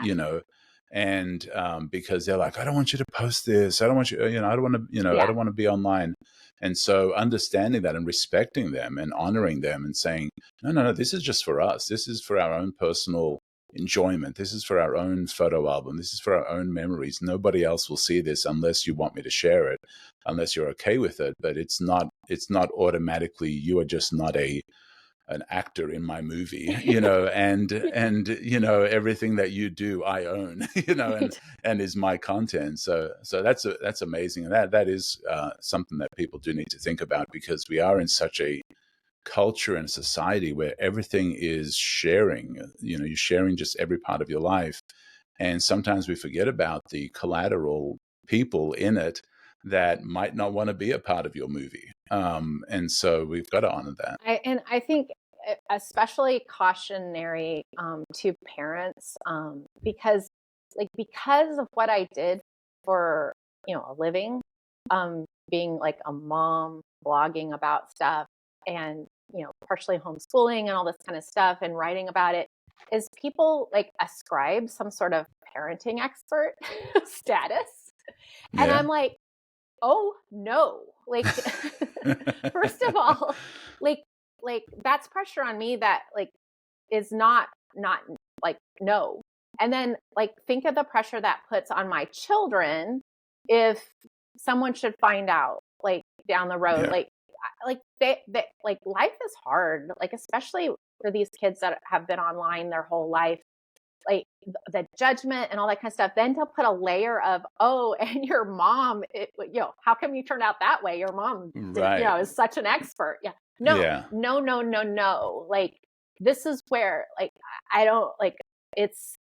and because they're like, I don't want you to post this. I don't want you, I don't want to, I Yeah. don't want to be online. And so understanding that and respecting them and honoring them and saying, no, this is just for us. This is for our own personal enjoyment. This is for our own photo album. This is for our own memories. Nobody else will see this unless you want me to share it, unless you're okay with it. But it's not automatically, you are just not an actor in my movie, and everything that you do I own, Right. and is my content. So that's amazing. And that is something that people do need to think about, because we are in such a culture and society where everything is sharing. You're sharing just every part of your life, and sometimes we forget about the collateral people in it that might not want to be a part of your movie. And so we've got to honor that. I think especially cautionary to parents, because of what I did for a living, being like a mom, blogging about stuff, and partially homeschooling and all this kind of stuff, and writing about it, is people like ascribe some sort of parenting expert status, and Yeah. I'm like, oh no, like first of all, like that's pressure on me that like is not like, no. And then like think of the pressure that puts on my children if someone should find out like down the road. Yeah. Like they like life is hard, like especially for these kids that have been online their whole life, like the judgment and all that kind of stuff. Then to put a layer of, oh, and your mom, how come you turned out that way? Your mom, Right. is such an expert. Yeah. No. Yeah. Like this is where like I don't like it's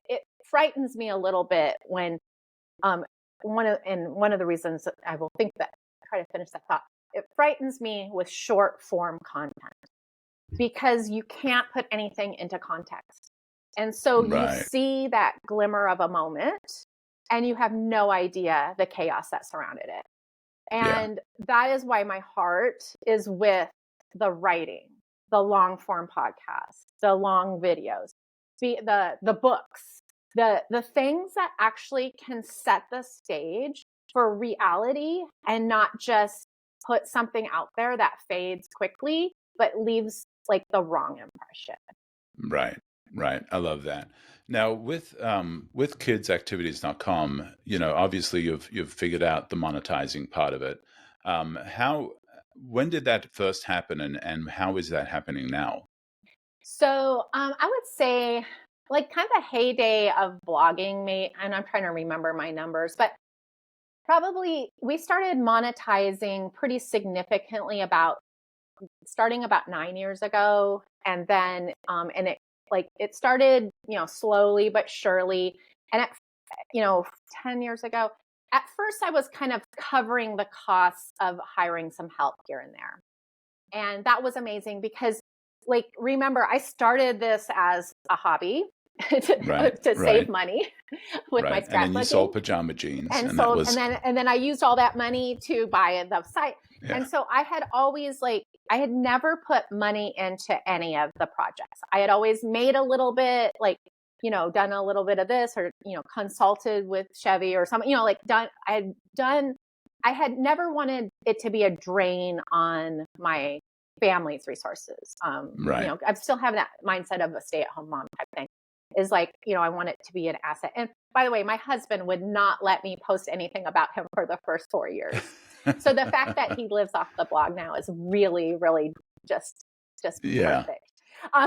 it frightens me a little bit when one of the reasons that I will think that try to finish that thought. It frightens me with short form content because you can't put anything into context. And so you Right. see that glimmer of a moment and you have no idea the chaos that surrounded it. Yeah. And that is why my heart is with the writing, the long form podcasts, the long videos, the books, the things that actually can set the stage for reality and not just put something out there that fades quickly but leaves like the wrong impression. Right. I love that. Now with kidsactivities.com, obviously you've figured out the monetizing part of it. When did that first happen, and how is that happening now? So I would say like kind of the heyday of blogging, and I'm trying to remember my numbers, but probably we started monetizing pretty significantly starting about 9 years ago. And then, and it started, slowly but surely. And 10 years ago, at first I was kind of covering the costs of hiring some help here and there. And that was amazing because like, remember, I started this as a hobby to save money with my Right. And then you scrapbooking. sold pajama jeans, And and that so, was and then I used all that money to buy the site. yeah. And so I had always I had never put money into any of the projects. I had always made a little bit, like done a little bit of this, or, consulted with Chevy or something, like I had never wanted it to be a drain on my family's resources. Right. I still have that mindset of a stay-at-home mom type thing, is like, I want it to be an asset. And by the way, my husband would not let me post anything about him for the first 4 years. So the fact that he lives off the blog now is really, really just Yeah. perfect.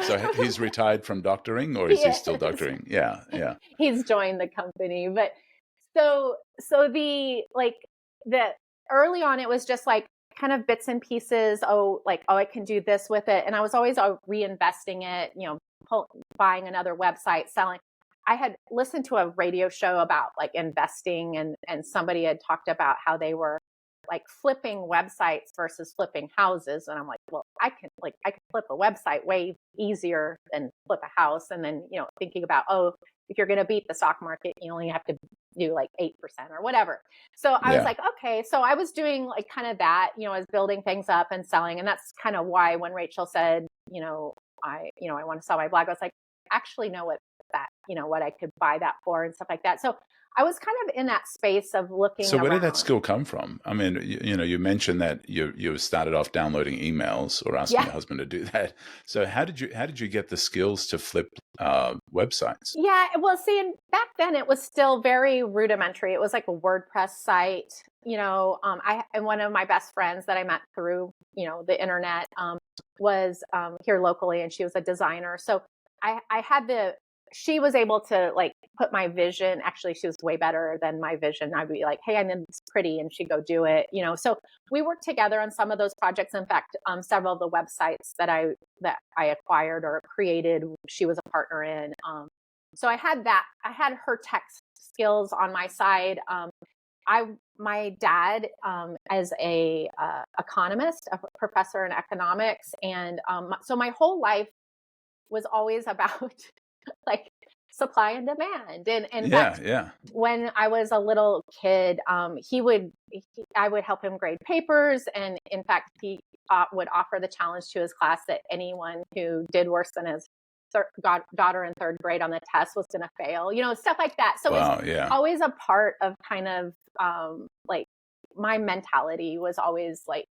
So he's retired from doctoring, or is he still doctoring? Yeah. Yeah. He's joined the company. But so the early on, it was just like kind of bits and pieces. I can do this with it. And I was always reinvesting it, buying another website, selling. I had listened to a radio show about like investing, and somebody had talked about how they were like flipping websites versus flipping houses. And I'm like, well, I can flip a website way easier than flip a house. And then, thinking about, if you're going to beat the stock market, you only have to do like 8% or whatever. So I was like, okay. So I was doing like kind of that, I was building things up and selling. And that's kind of why when Rachel said, I want to sell my blog, I was like, actually know what I could buy that for and stuff like that. So I was kind of in that space of looking. So where around. did that skill come from? I mean, you mentioned that you started off downloading emails or asking your husband to do that. So how did you get the skills to flip websites? Yeah, well, see, and back then it was still very rudimentary. It was like a WordPress site. And one of my best friends that I met through the internet was here locally, and she was a designer. So I had she was able to like put my vision. Actually, she was way better than my vision. I'd be like, hey, I need this pretty, and she'd go do it. So we worked together on some of those projects. In fact, several of the websites that I acquired or created, she was a partner in. So I had her tech skills on my side. My dad is a economist, a professor in economics, and so my whole life was always about like supply and demand. And in fact, when I was a little kid, I would help him grade papers. And in fact, he would offer the challenge to his class that anyone who did worse than his daughter in third grade on the test was going to fail, stuff like that. So it's always a part of kind of like my mentality was always like,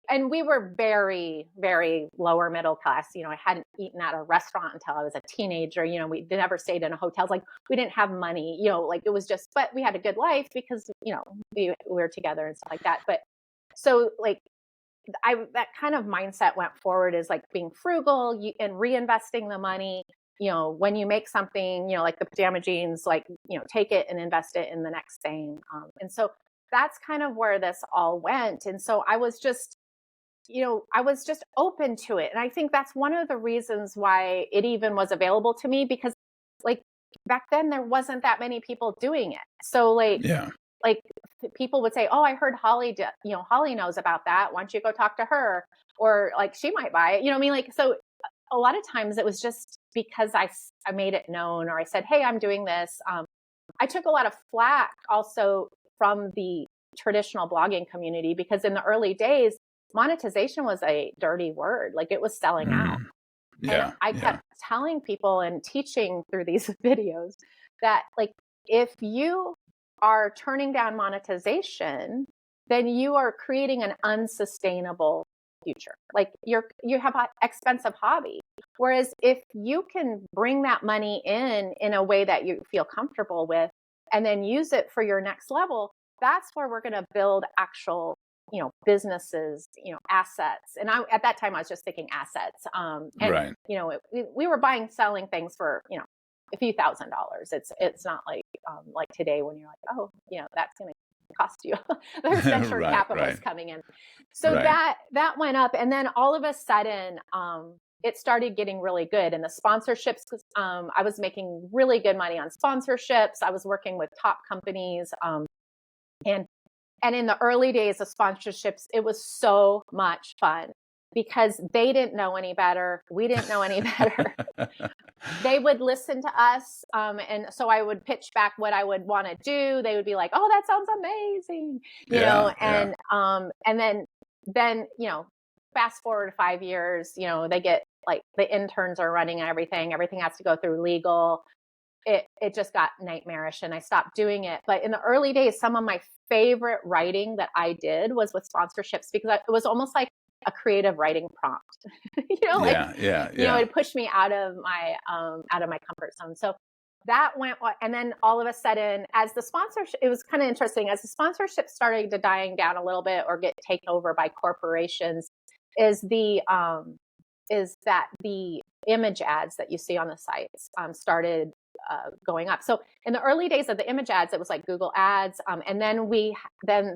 and we were very, very lower middle class. I hadn't eaten at a restaurant until I was a teenager. We never stayed in a hotel. Like we didn't have money, like it was just, but we had a good life because, we were together and stuff like that. But so like that kind of mindset went forward, is like being frugal and reinvesting the money. When you make something, like the pajama jeans, like, take it and invest it in the next thing. And so that's kind of where this all went. And so I was just open to it. And I think that's one of the reasons why it even was available to me, because like back then there wasn't that many people doing it. So like people would say, oh, I heard Holly knows about that. Why don't you go talk to her? Or like, she might buy it. Like, so a lot of times it was just because I made it known, or I said, hey, I'm doing this. I took a lot of flack also from the traditional blogging community, because in the early days, monetization was a dirty word. Like it was selling out. And I kept telling people and teaching through these videos that like, if you are turning down monetization, then you are creating an unsustainable future. Like you have an expensive hobby. Whereas if you can bring that money in a way that you feel comfortable with, and then use it for your next level, that's where we're going to build actual businesses, assets. And at that time I was just thinking assets. And we were selling things for, a few $1,000s. It's not like today when you're like, oh, that's going to cost you. There's venture capitalists coming in. So that went up. And then all of a sudden, it started getting really good. And the sponsorships, I was making really good money on sponsorships. I was working with top companies. And in the early days of sponsorships, it was so much fun because they didn't know any better. We didn't know any better. They would listen to us. And so I would pitch back what I would want to do. They would be like, oh, that sounds amazing. And then, fast forward 5 years, they get like the interns are running everything. Everything has to go through legal. it just got nightmarish and I stopped doing it. But in the early days, some of my favorite writing that I did was with sponsorships because it was almost like a creative writing prompt. Like, it pushed me out of my comfort zone. So that went, and then all of a sudden, as the sponsorship, it was kind of interesting, as the sponsorship started to dying down a little bit or get taken over by corporations, is that the image ads that you see on the sites started going up. So in the early days of the image ads, it was like Google ads. And then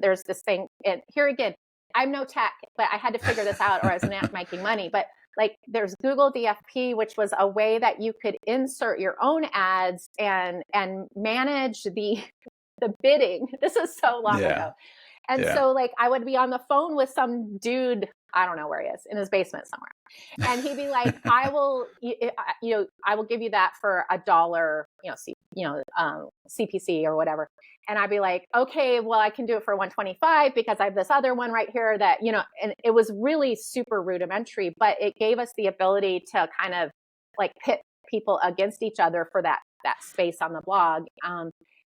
there's this thing, and here again, I'm no tech, but I had to figure this out or I was not making money. But like there's Google DFP, which was a way that you could insert your own ads and manage the bidding. This is so long ago. And so like I would be on the phone with some dude, I don't know where he is, in his basement somewhere. And he'd be like, I will give you that for $1, CPC or whatever. And I'd be like, okay, well, I can do it for 125 because I have this other one right here that, and it was really super rudimentary, but it gave us the ability to kind of like pit people against each other for that space on the blog.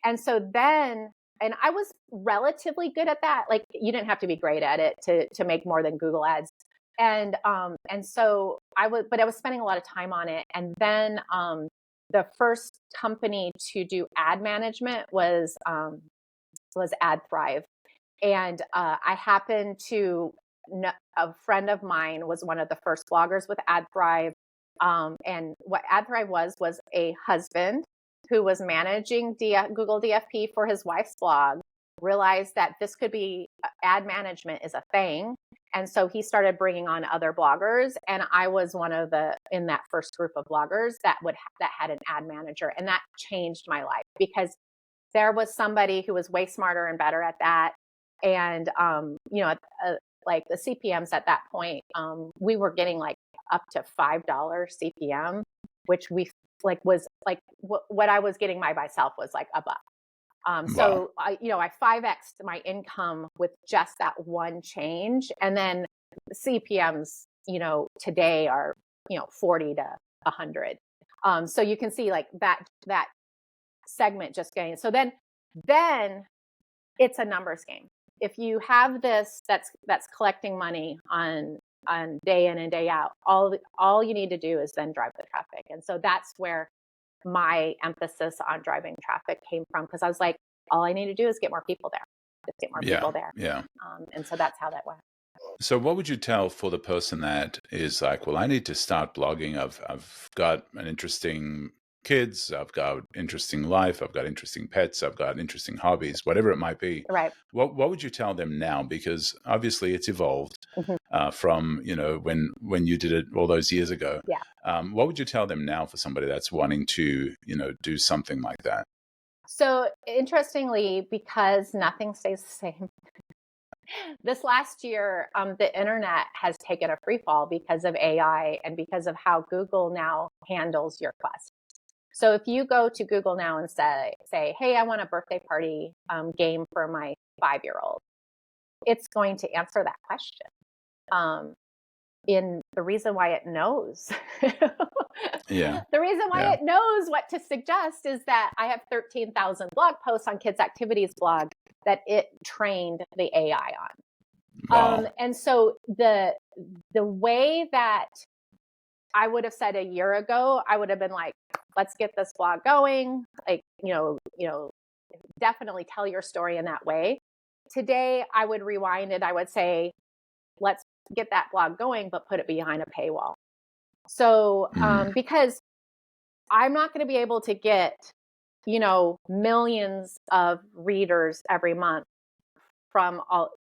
And so then, and I was relatively good at that. Like you didn't have to be great at it to make more than Google ads. And so I was spending a lot of time on it. And then the first company to do ad management was AdThrive. And I happened to know a friend of mine was one of the first bloggers with AdThrive. And what AdThrive was a husband who was managing Google DFP for his wife's blog, realized that this could be ad management is a thing. And so he started bringing on other bloggers. And I was one of in that first group of bloggers that had an ad manager. And that changed my life because there was somebody who was way smarter and better at that. And, like the CPMs at that point, we were getting like up to $5 CPM, which was like what I was getting by myself was like $1. So I 5x'd my income with just that one change. And then CPMs, today are, 40 to 100. So you can see like that segment just getting, so then it's a numbers game. If you have this, that's collecting money on day in and day out, all you need to do is then drive the traffic. And so that's where my emphasis on driving traffic came from, because I was like, all I need to do is get more people there. Just get more people there. Yeah. And so that's how that went. So what would you tell for the person that is like, well, I need to start blogging. I've got an interesting kids, I've got interesting life, I've got interesting pets, I've got interesting hobbies, whatever it might be. Right. What would you tell them now? Because obviously it's evolved from, when you did it all those years ago. Yeah. What would you tell them now for somebody that's wanting to, do something like that? So interestingly, because nothing stays the same, this last year, the internet has taken a free fall because of AI and because of how Google now handles your quest. So if you go to Google now and say, hey, I want a birthday party game for my 5-year-old, it's going to answer that question. In the reason why it knows. The reason why it knows what to suggest is that I have 13,000 blog posts on kids' activities blog that it trained the AI on. Wow. And so the way that I would have said a year ago, I would have been like, let's get this blog going. Like, definitely tell your story in that way. Today, I would rewind it. I would say, let's get that blog going, but put it behind a paywall. So, because I'm not going to be able to get, millions of readers every month from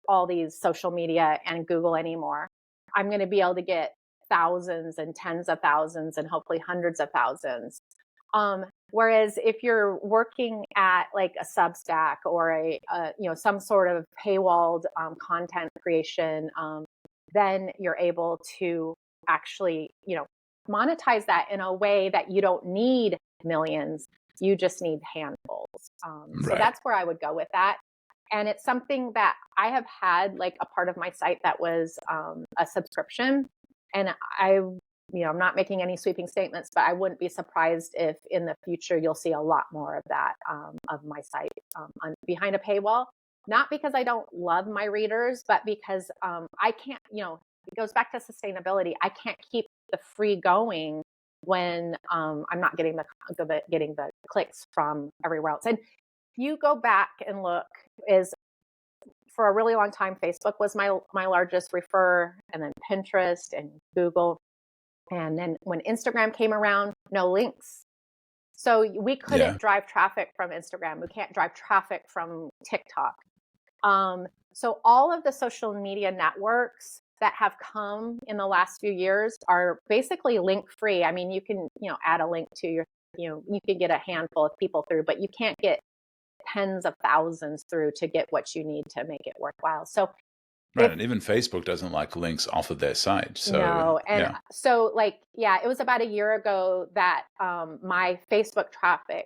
all these social media and Google anymore. I'm going to be able to get thousands and tens of thousands and hopefully hundreds of thousands. Whereas if you're working at like a Substack or some sort of paywalled content creation, then you're able to actually, monetize that in a way that you don't need millions. You just need handfuls. So that's where I would go with that. And it's something that I have had like a part of my site that was a subscription. And I'm not making any sweeping statements, but I wouldn't be surprised if in the future you'll see a lot more of that, of my site behind a paywall. Not because I don't love my readers, but because I can't, it goes back to sustainability. I can't keep the free going when I'm not getting the clicks from everywhere else. And you go back and look, is for a really long time, Facebook was my largest refer, and then Pinterest and Google. And then when Instagram came around, no links. So we couldn't drive traffic from Instagram. We can't drive traffic from TikTok. So all of the social media networks that have come in the last few years are basically link free. I mean, you can, add a link to your, you can get a handful of people through, but you can't get tens of thousands through to get what you need to make it worthwhile. So right, and even Facebook doesn't like links off of their site. So no, and so it was about a year ago that my Facebook traffic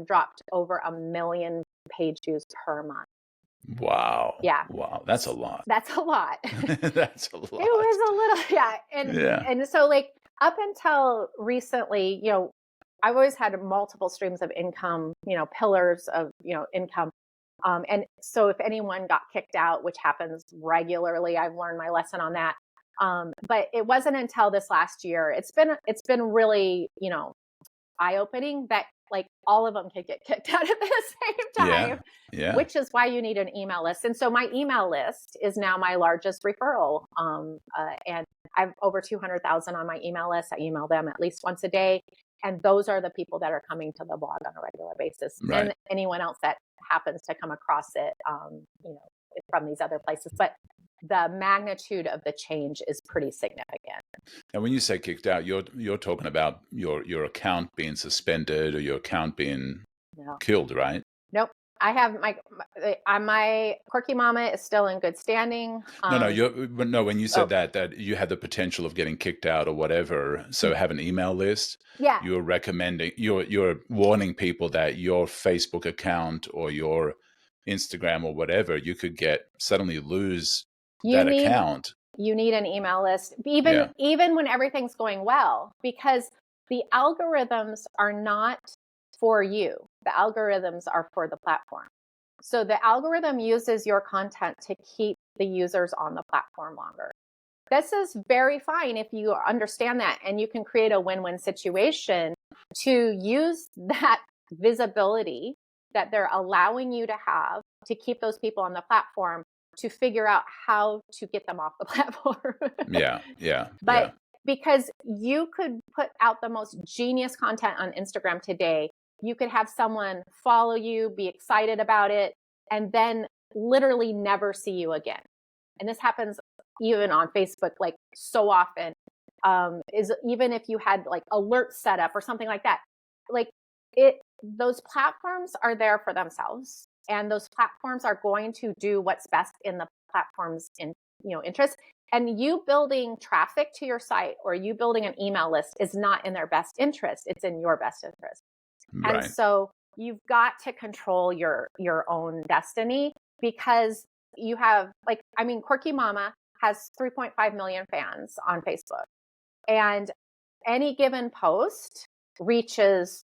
dropped over 1 million page views per month. Wow. Yeah. Wow, that's a lot. That's a lot. That's a lot. It was a little, and so up until recently, I've always had multiple streams of income, pillars of income. And so if anyone got kicked out, which happens regularly, I've learned my lesson on that. But it wasn't until this last year, it's been really, eye-opening that all of them could get kicked out at the same time, which is why you need an email list. And so my email list is now my largest referral. And I've over 200,000 on my email list. I email them at least once a day. And those are the people that are coming to the blog on a regular basis. Right. And anyone else that happens to come across it, from these other places. But the magnitude of the change is pretty significant. And when you say kicked out, you're talking about your account being suspended or your account being killed, right? Nope. I have my Quirky Mama is still in good standing. No. When you said that you had the potential of getting kicked out or whatever, so have an email list. Yeah. You're recommending, you're warning people that your Facebook account or your Instagram or whatever, you could suddenly lose account. You need an email list, even when everything's going well, because the algorithms are not for you. The algorithms are for the platform. So the algorithm uses your content to keep the users on the platform longer. This is very fine if you understand that, and you can create a win-win situation to use that visibility that they're allowing you to have to keep those people on the platform, to figure out how to get them off the platform. But because you could put out the most genius content on Instagram today, you could have someone follow you, be excited about it, and then literally never see you again. And this happens even on Facebook, so often, is even if you had alerts set up or something like that, those platforms are there for themselves, and those platforms are going to do what's best in the platform's interest. And you building traffic to your site or you building an email list is not in their best interest. It's in your best interest. Right. And so you've got to control your own destiny, because you have Quirky Mama has 3.5 million fans on Facebook, and any given post reaches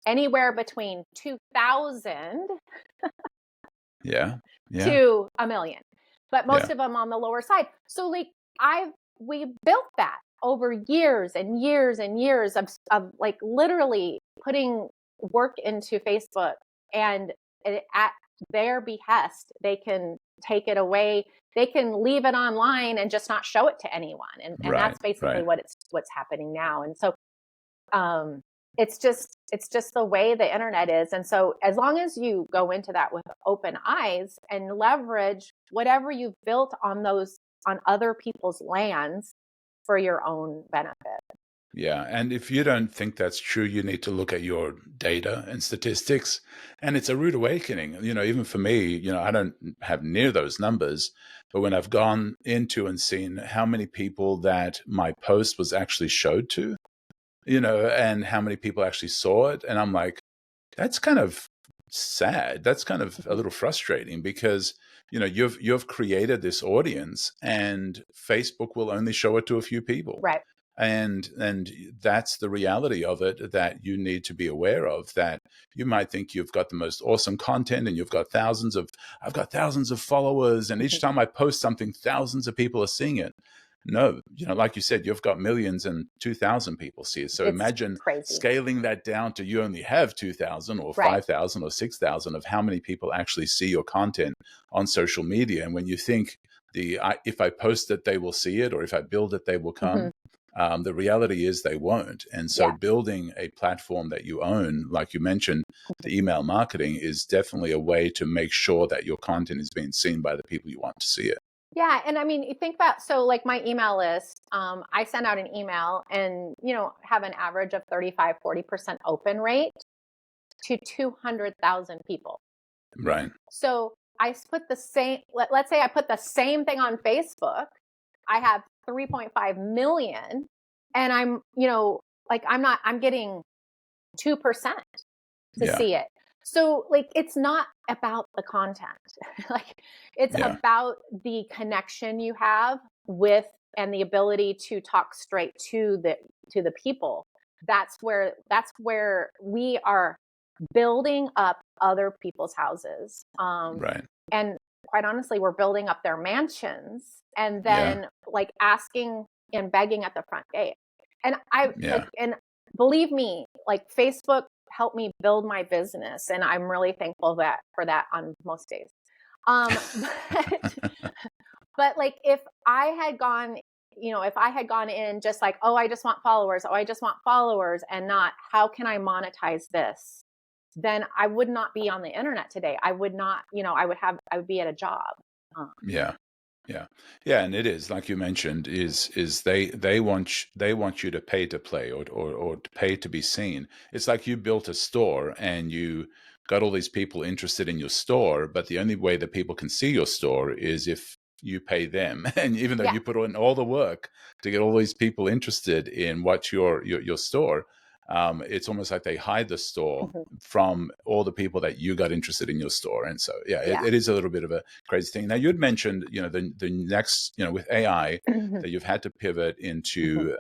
anywhere between 2,000 to 1 million, but most of them on the lower side. So we built that over years and years and years of literally putting work into Facebook, and at their behest, they can take it away. They can leave it online and just not show it to anyone. And that's basically what's happening now. And so, it's just the way the internet is. And so as long as you go into that with open eyes and leverage whatever you've built on other people's lands for your own benefit. Yeah. And if you don't think that's true, you need to look at your data and statistics. And it's a rude awakening. Even for me, I don't have near those numbers, but when I've gone into and seen how many people that my post was actually showed to, and how many people actually saw it. And I'm like, that's kind of sad. That's kind of a little frustrating, because, you've created this audience and Facebook will only show it to a few people. Right. And that's the reality of it that you need to be aware of, that you might think you've got the most awesome content and I've got thousands of followers, and each time I post something, thousands of people are seeing it. No, like you said, you've got millions and 2,000 people see it. So It's imagine crazy. scaling that down to you only have 2,000 or Right. 5,000 or 6,000 of how many people actually see your content on social media. And when you think if I post it, they will see it, or if I build it, they will come. The reality is they won't. And so building a platform that you own, like you mentioned, the email marketing is definitely a way to make sure that your content is being seen by the people you want to see it. Yeah. And I mean, you think about, so like my email list, I send out an email and, have an average of 35-40% open rate to 200,000 people. Right. So I put the same, let's say I put the same thing on Facebook. I have 3.5 million, and I'm getting 2% to see it. So it's not about the content. It's about the connection you have with, and the ability to talk straight to the people. That's where we are building up other people's houses. Right. And quite honestly, we're building up their mansions, and then asking and begging at the front gate. And and believe me, Facebook helped me build my business, and I'm really thankful for that on most days. But if I had gone, in just I just want followers, and not how can I monetize this, then I would not be on the internet today. I would not, I would be at a job. Yeah, and it is, like you mentioned, is they want you to pay to play, or to pay to be seen. It's like you built a store and you got all these people interested in your store, but the only way that people can see your store is if you pay them. And even though you put in all the work to get all these people interested in what your store, it's almost like they hide the store from all the people that you got interested in your store. And so, it is a little bit of a crazy thing. Now, you had mentioned, the next, with AI, that you've had to pivot into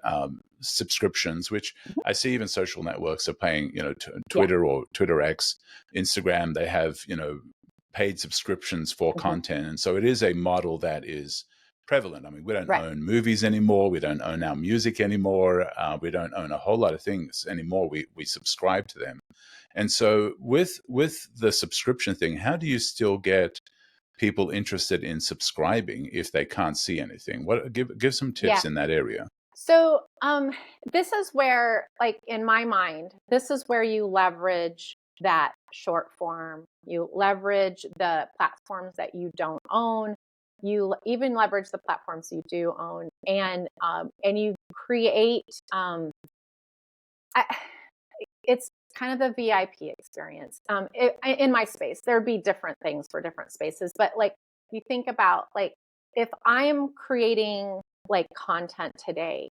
subscriptions, which I see even social networks are paying, Twitter or Twitter X, Instagram, they have, paid subscriptions for content. And so it is a model that is prevalent. I mean, we don't own movies anymore. We don't own our music anymore. We don't own a whole lot of things anymore. We subscribe to them. And so with the subscription thing, how do you still get people interested in subscribing if they can't see anything? Give some tips in that area. So this is where, in my mind, this is where you leverage that short form. You leverage the platforms that you don't own. You even leverage the platforms you do own, and you create. It's kind of the VIP experience. In my space, there'd be different things for different spaces, but you think about if I am creating content today,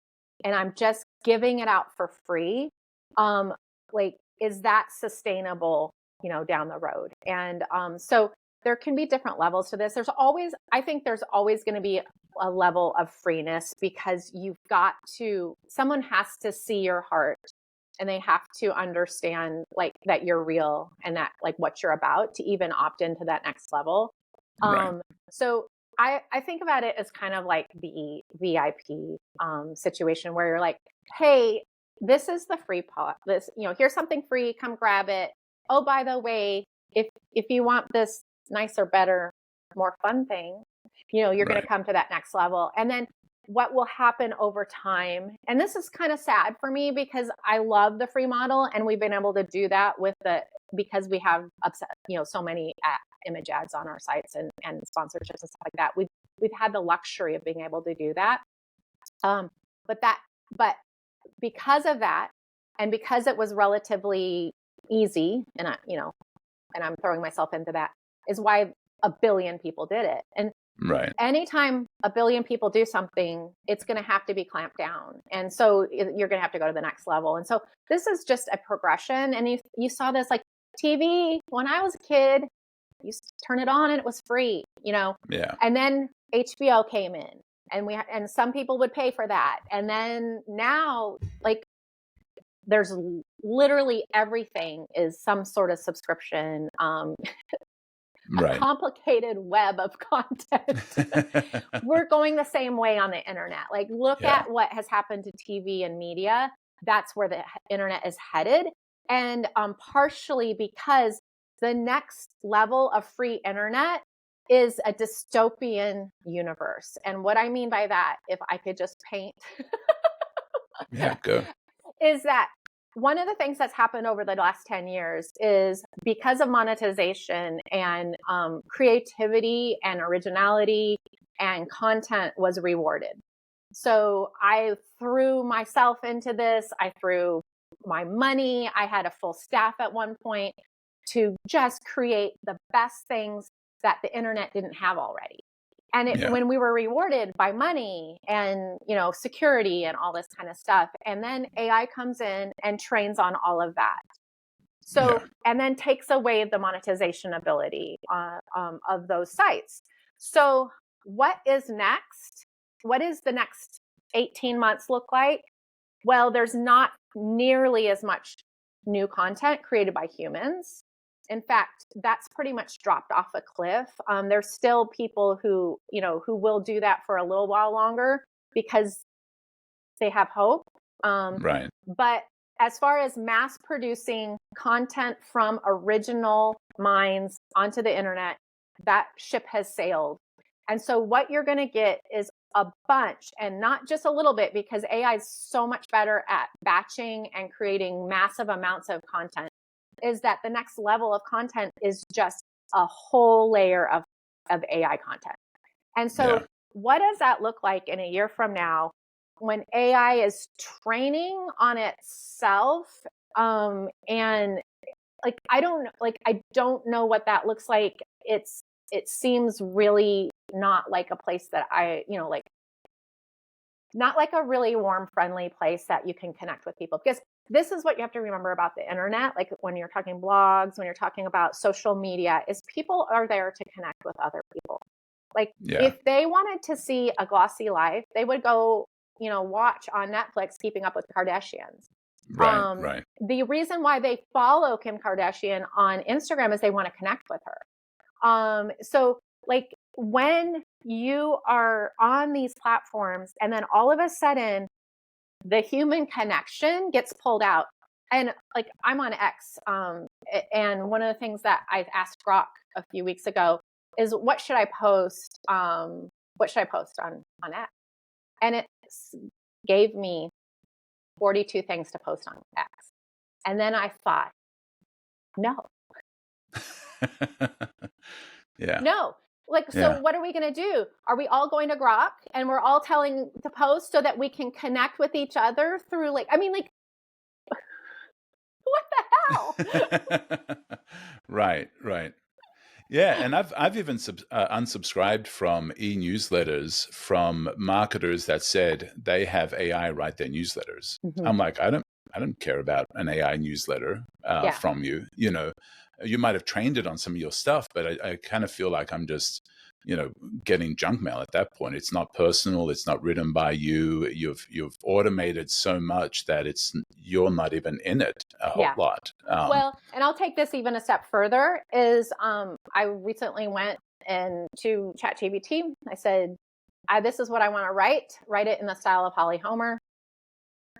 and I'm just giving it out for free, is that sustainable? Down the road, and so. There can be different levels to this. I think there's always going to be a level of freeness, because someone has to see your heart, and they have to understand that you're real, and that what you're about, to even opt into that next level. So I think about it as kind of like the VIP situation, where you're hey, this is the free pot. Here's something free. Come grab it. Oh, by the way, if you want this nicer, better, more fun thing, you're going to come to that next level. And then what will happen over time, and this is kind of sad for me, because I love the free model, and we've been able to do that because we have so many image ads on our sites and sponsorships and stuff like that. We've had the luxury of being able to do that. But because of that, and because it was relatively easy, and I'm throwing myself into that, is why 1 billion people did it. And anytime 1 billion people do something, it's going to have to be clamped down. And so you're going to have to go to the next level. And so this is just a progression. And you saw this TV when I was a kid, you turn it on and it was free, And then HBO came in, and some people would pay for that. And then now, like, there's literally everything is some sort of subscription, a Right. complicated web of content. We're going the same way on the internet. Like, look Yeah. at what has happened to TV and media. That's where the internet is headed. And partially because the next level of free internet is a dystopian universe. And what I mean by that, if I could just paint, Yeah, go. is that one of the things that's happened over the last 10 years is because of monetization and creativity and originality and content was rewarded. So I threw myself into this. I threw my money. I had a full staff at one point to just create the best things that the internet didn't have already. And when we were rewarded by money and, security and all this kind of stuff, and then AI comes in and trains on all of that. So, and then takes away the monetization ability of those sites. So what is next? What is the next 18 months look like? Well, there's not nearly as much new content created by humans. In fact, that's pretty much dropped off a cliff. There's still people who will do that for a little while longer because they have hope. Right. But as far as mass producing content from original minds onto the internet, that ship has sailed. And so what you're going to get is a bunch, and not just a little bit, because AI is so much better at batching and creating massive amounts of content, is that the next level of content is just a whole layer of AI content. And so what does that look like in a year from now when AI is training on itself? And I don't know what that looks like. It seems really not like a place that not like a really warm, friendly place that you can connect with people. Because this is what you have to remember about the internet. Like when you're talking blogs, when you're talking about social media, is people are there to connect with other people. Like if they wanted to see a glossy life, they would go, watch on Netflix Keeping Up with the Kardashians. Right. The reason why they follow Kim Kardashian on Instagram is they want to connect with her. So like when you are on these platforms and then all of a sudden the human connection gets pulled out. And like I'm on X, and one of the things that I asked Grok a few weeks ago is what should I post? What should I post on X? And it gave me 42 things to post on X. And then I thought, no. No. So what are we going to do? Are we all going to Grok and we're all telling to post so that we can connect with each other through what the hell? Right. Yeah, and I've even unsubscribed from e-newsletters from marketers that said they have AI write their newsletters. Mm-hmm. I'm like, I don't care about an AI newsletter from you. You might have trained it on some of your stuff, but I kind of feel like I'm just, getting junk mail at that point. It's not personal. It's not written by you. You've automated so much that you're not even in it a whole lot. Well, and I'll take this even a step further is I recently went into ChatGPT. I said, this is what I want to write it in the style of Holly Homer.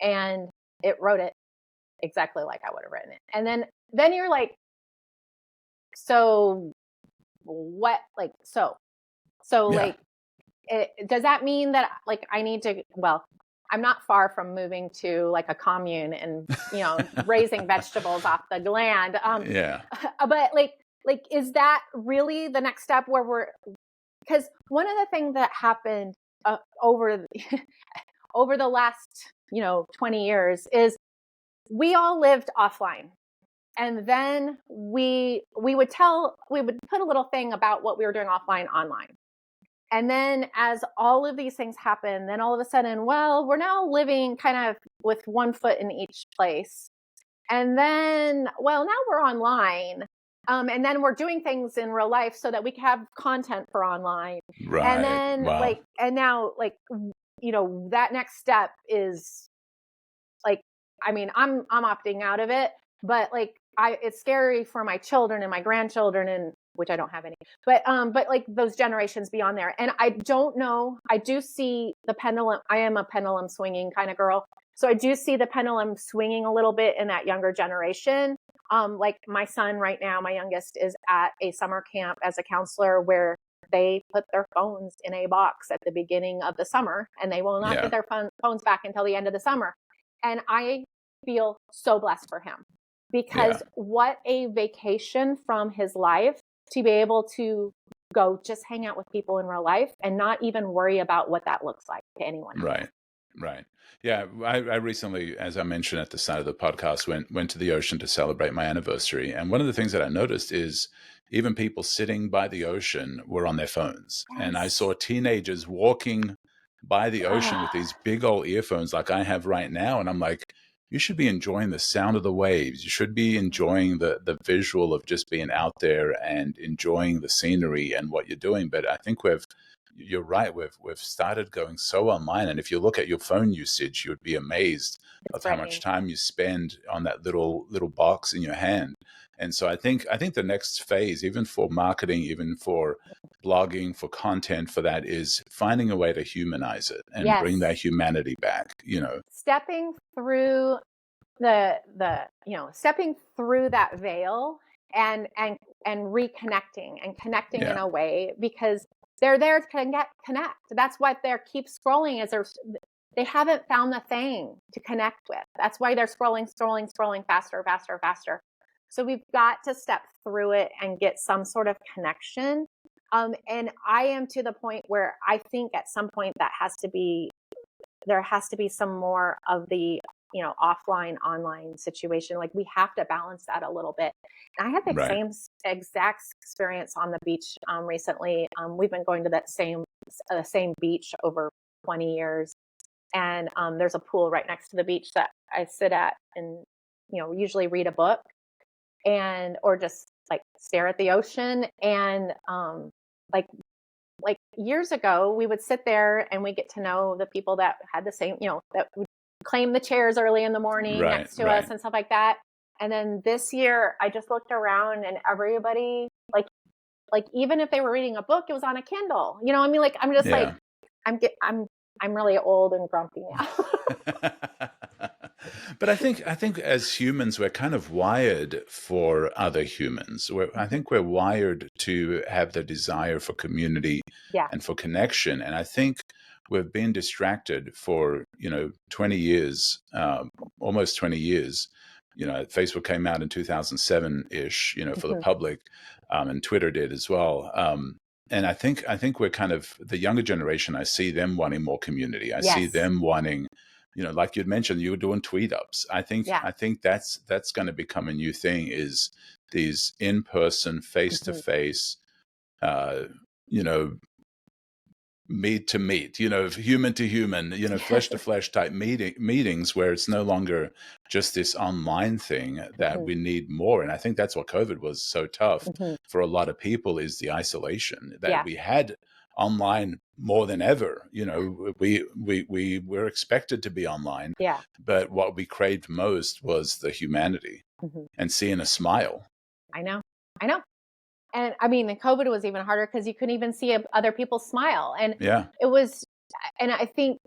And it wrote it exactly like I would have written it. And then you're like, so what, does that mean that I need to, I'm not far from moving to a commune and, raising vegetables off the land. But is that really the next step because one of the things that happened over the last, 20 years is we all lived offline. And then we would put a little thing about what we were doing offline online. And then as all of these things happen, then all of a sudden, we're now living kind of with one foot in each place. And then, now we're online, And then we're doing things in real life so that we can have content for online. And Right. then Wow. and now that next step is like, I mean, I'm opting out of it, but it's scary for my children and my grandchildren, and which I don't have any, but like those generations beyond there. And I don't know, I do see the pendulum. I am a pendulum swinging kind of girl. So I do see the pendulum swinging a little bit in that younger generation. Like my son right now, my youngest, is at a summer camp as a counselor where they put their phones in a box at the beginning of the summer, and they will not get their phones back until the end of the summer. And I feel so blessed for him, because what a vacation from his life to be able to go just hang out with people in real life and not even worry about what that looks like to anyone else. Right. Right. Yeah. I recently, as I mentioned at the start of the podcast, went to the ocean to celebrate my anniversary. And one of the things that I noticed is even people sitting by the ocean were on their phones. And I saw teenagers walking by the ocean with these big old earphones like I have right now. And I'm like, you should be enjoying the sound of the waves. You should be enjoying the visual of just being out there and enjoying the scenery and what you're doing. But I think you're right. We've started going so online, and if you look at your phone usage, you would be amazed of how much time you spend on that little box in your hand. And so I think the next phase, even for marketing, even for blogging, for content, for that, is finding a way to humanize it and bring that humanity back. Stepping through stepping through that veil and reconnecting and connecting in a way, because they're there to connect. That's what they keep scrolling, is they haven't found the thing to connect with. That's why they're scrolling faster. So we've got to step through it and get some sort of connection. And I am to the point where I think at some point there has to be some more of the offline online situation. Like, we have to balance that a little bit. And I had the same exact experience on the beach recently. We've been going to that same beach over 20 years, and there's a pool right next to the beach that I sit at, and usually read a book or just like stare at the ocean. And like years ago, we would sit there and we get to know the people that had the same, that would claim the chairs early in the morning next to us and stuff like that. And then this year, I just looked around, and everybody, like even if they were reading a book, it was on a Kindle. I mean, like, I'm just like, I'm really old and grumpy now. But I think as humans, we're kind of wired for other humans. I think we're wired to have the desire for community and for connection. And I think we've been distracted for 20 years, almost 20 years. Facebook came out in 2007-ish, for the public, and Twitter did as well. And I think we're kind of the younger generation. I see them wanting more community. I see them wanting, like you'd mentioned, you were doing tweet ups. I think that's going to become a new thing, is these in-person, face-to-face, meet to meet, human to human, flesh to flesh type meetings, where it's no longer just this online thing that we need more. And I think that's what COVID was so tough for a lot of people, is the isolation that we had online more than ever. We were expected to be online, but what we craved most was the humanity and seeing a smile. I know. And I mean, COVID was even harder because you couldn't even see other people smile. And it was, and I think,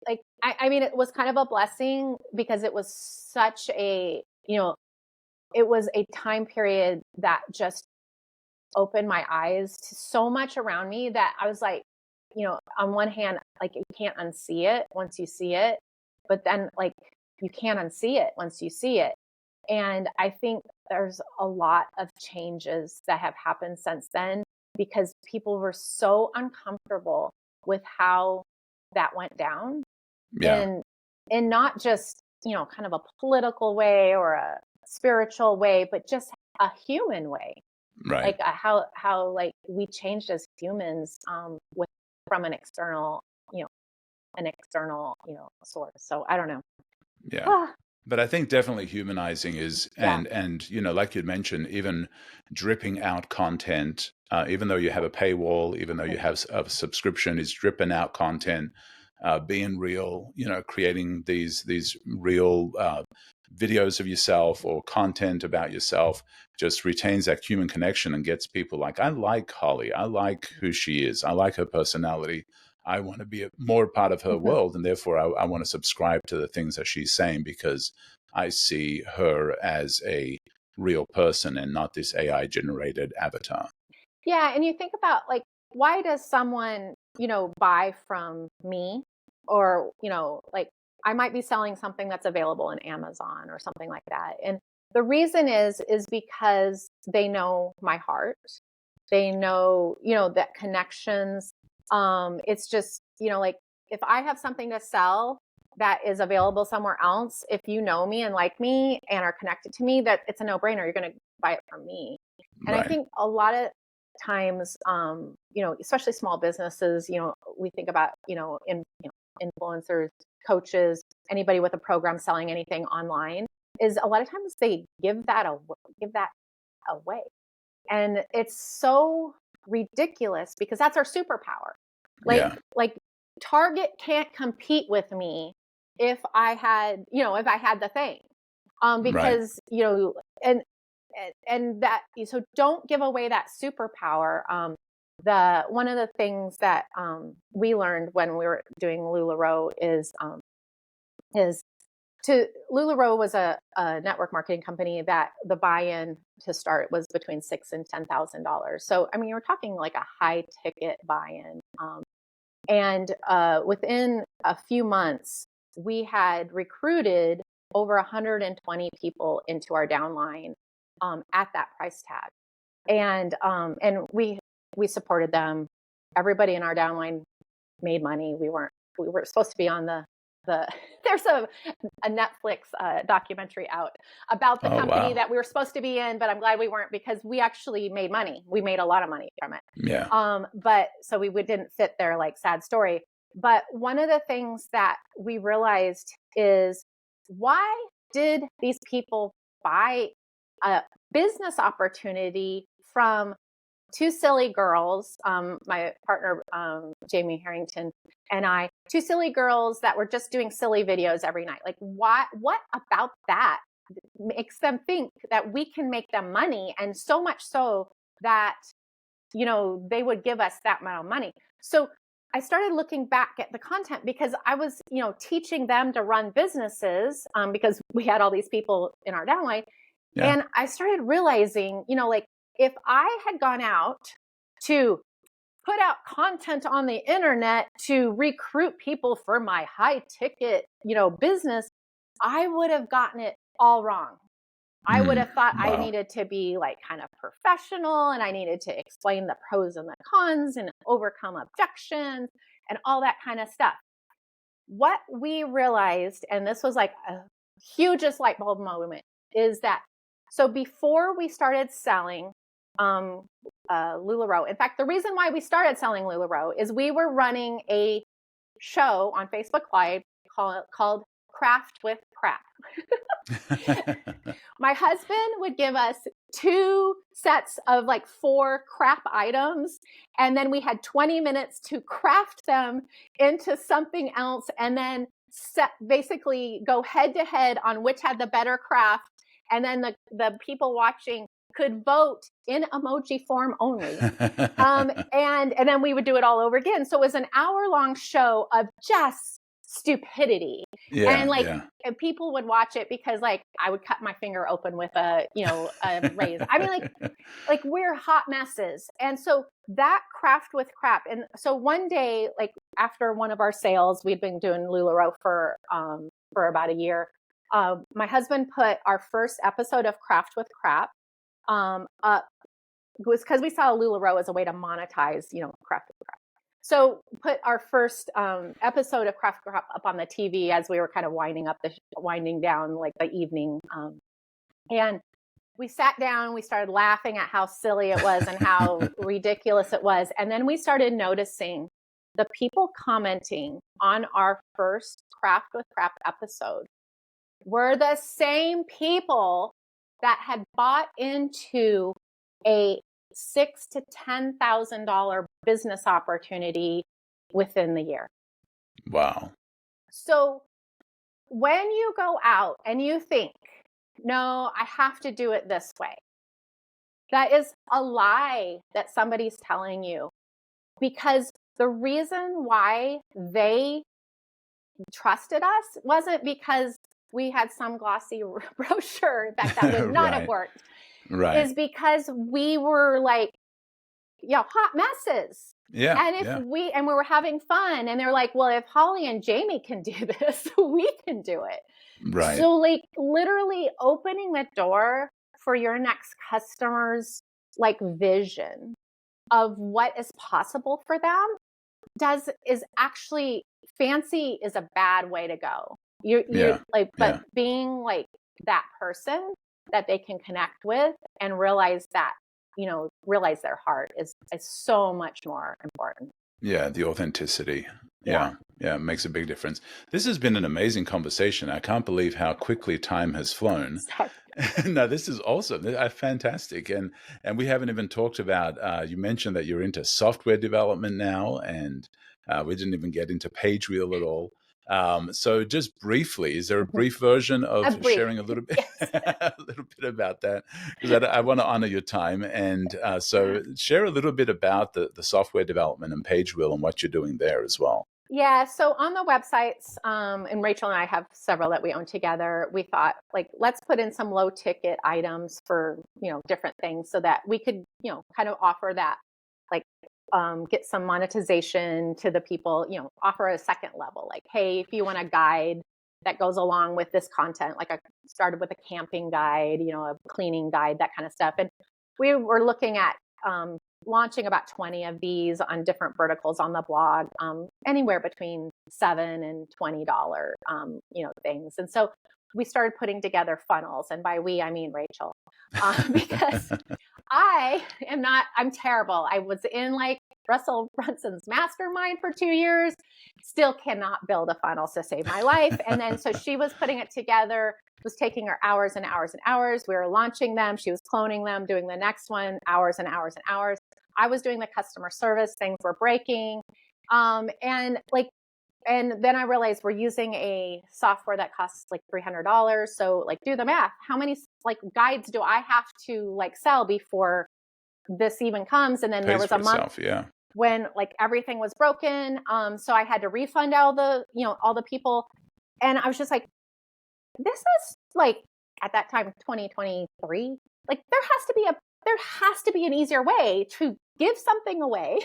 like, I mean, it was kind of a blessing, because it was such a, it was a time period that just opened my eyes to so much around me, that I was like, on one hand, like, you can't unsee it once you see it, but then, like, you can't unsee it once you see it. And I think there's a lot of changes that have happened since then, because people were so uncomfortable with how that went down. And not just, kind of a political way or a spiritual way, but just a human way. Like how like we changed as humans from an external, source. So I don't know. But I think definitely humanizing is, Yeah. and like you'd mentioned, even dripping out content, even though you have a paywall, even though you have a subscription, is dripping out content, being real, creating these real videos of yourself or content about yourself, just retains that human connection and gets people like, I like Holly, I like who she is, I like her personality. I want to be a more part of her Mhm. world, and therefore I want to subscribe to the things that she's saying because I see her as a real person and not this AI generated avatar. Yeah, and you think about like, why does someone, buy from me? Or, like I might be selling something that's available in Amazon or something like that. And the reason is because they know my heart. They know, that connections. It's just, like if I have something to sell that is available somewhere else, if you know me and like me and are connected to me, that it's a no-brainer. You're going to buy it from me. And I Right. think a lot of times, especially small businesses, we think about, influencers, coaches, anybody with a program selling anything online, is a lot of times they give that away. And it's so ridiculous because that's our superpower. Yeah. Like Target can't compete with me if I had the thing. Right. Because, and that, so don't give away that superpower. The one of the things that we learned when we were doing LuLaRoe is to LuLaRoe was a network marketing company that the buy-in to start was between $6,000 and $10,000. So I mean, you're talking like a high ticket buy-in. And within a few months, we had recruited over 120 people into our downline at that price tag, and we supported them. Everybody in our downline made money. We were supposed to be on the there's a Netflix documentary out about the Oh, company wow. that we were supposed to be in, but I'm glad we weren't because we actually made money. We made a lot of money from it. Yeah. But so we didn't fit their like sad story. But one of the things that we realized is, why did these people buy a business opportunity from two silly girls, my partner, Jamie Harrington, and I, two silly girls that were just doing silly videos every night? Like, what about that makes them think that we can make them money? And so much so that, they would give us that amount of money. So I started looking back at the content because I was, teaching them to run businesses, because we had all these people in our downline. Yeah. And I started realizing, like, if I had gone out to put out content on the internet to recruit people for my high ticket, business, I would have gotten it all wrong. I would have thought I Wow. needed to be like kind of professional, and I needed to explain the pros and the cons and overcome objections and all that kind of stuff. What we realized, and this was like a hugest light bulb moment, is that so before we started selling LuLaRoe, in fact, the reason why we started selling LuLaRoe is we were running a show on Facebook Live called Craft with Crap. My husband would give us 2 sets of like 4 crap items, and then we had 20 minutes to craft them into something else, and then basically go head to head on which had the better craft. And then the people watching could vote in emoji form only. And then we would do it all over again. So it was an hour-long show of just stupidity. And Yeah. like, Yeah. and people would watch it because like I would cut my finger open with a razor. I mean, like we're hot messes. And so that craft with crap. And so one day, like after one of our sales, we'd been doing LuLaRoe for about a year. My husband put our first episode of Craft with Crap up, was because we saw LuLaRoe as a way to monetize, Craft with Crap. So put our first episode of Craft with Crap up on the TV as we were kind of winding down like the evening. And we sat down, we started laughing at how silly it was and how ridiculous it was. And then we started noticing the people commenting on our first Craft with Crap episode were the same people that had bought into a $6,000 to $10,000 business opportunity within the year. Wow. So when you go out and you think, no, I have to do it this way, that is a lie that somebody's telling you, because the reason why they trusted us wasn't because we had some glossy brochure that would not have worked. Right. Is because we were like, hot messes. Yeah. And we were having fun, and they're like, well, if Holly and Jamie can do this, we can do it. Right. So like literally opening the door for your next customer's like vision of what is possible for them is actually fancy is a bad way to go. Being like that person that they can connect with and realize their heart is so much more important. Yeah, the authenticity. Yeah, it makes a big difference. This has been an amazing conversation. I can't believe how quickly time has flown. No, this is awesome. Fantastic. And we haven't even talked about, you mentioned that you're into software development now, and we didn't even get into Pagewheel at all. So just briefly, is there a brief version of sharing a little bit, a little bit about that? Because I want to honor your time. And so share a little bit about the software development and Pagewheel and what you're doing there as well. Yeah. So on the websites, and Rachel and I have several that we own together, we thought like, let's put in some low ticket items for, different things so that we could, kind of offer that, like, get some monetization to the people, offer a second level, like, hey, if you want a guide that goes along with this content, like I started with a camping guide, a cleaning guide, that kind of stuff. And we were looking at launching about 20 of these on different verticals on the blog, anywhere between $7 and $20, things. And so we started putting together funnels. And by we, I mean Rachel, because I'm terrible. I was in like Russell Brunson's mastermind for 2 years, still cannot build a funnel to save my life. And then, so she was putting it together, was taking her hours and hours and hours. We were launching them. She was cloning them, doing the next one, hours and hours and hours. I was doing the customer service, things were breaking. And then I realized we're using a software that costs like $300. So like, do the math. How many like guides do I have to like sell before this even comes? And then there was a month when like everything was broken. So I had to refund all the people. And I was just like, this is like, at that time, 2023, like there has to be an easier way to give something away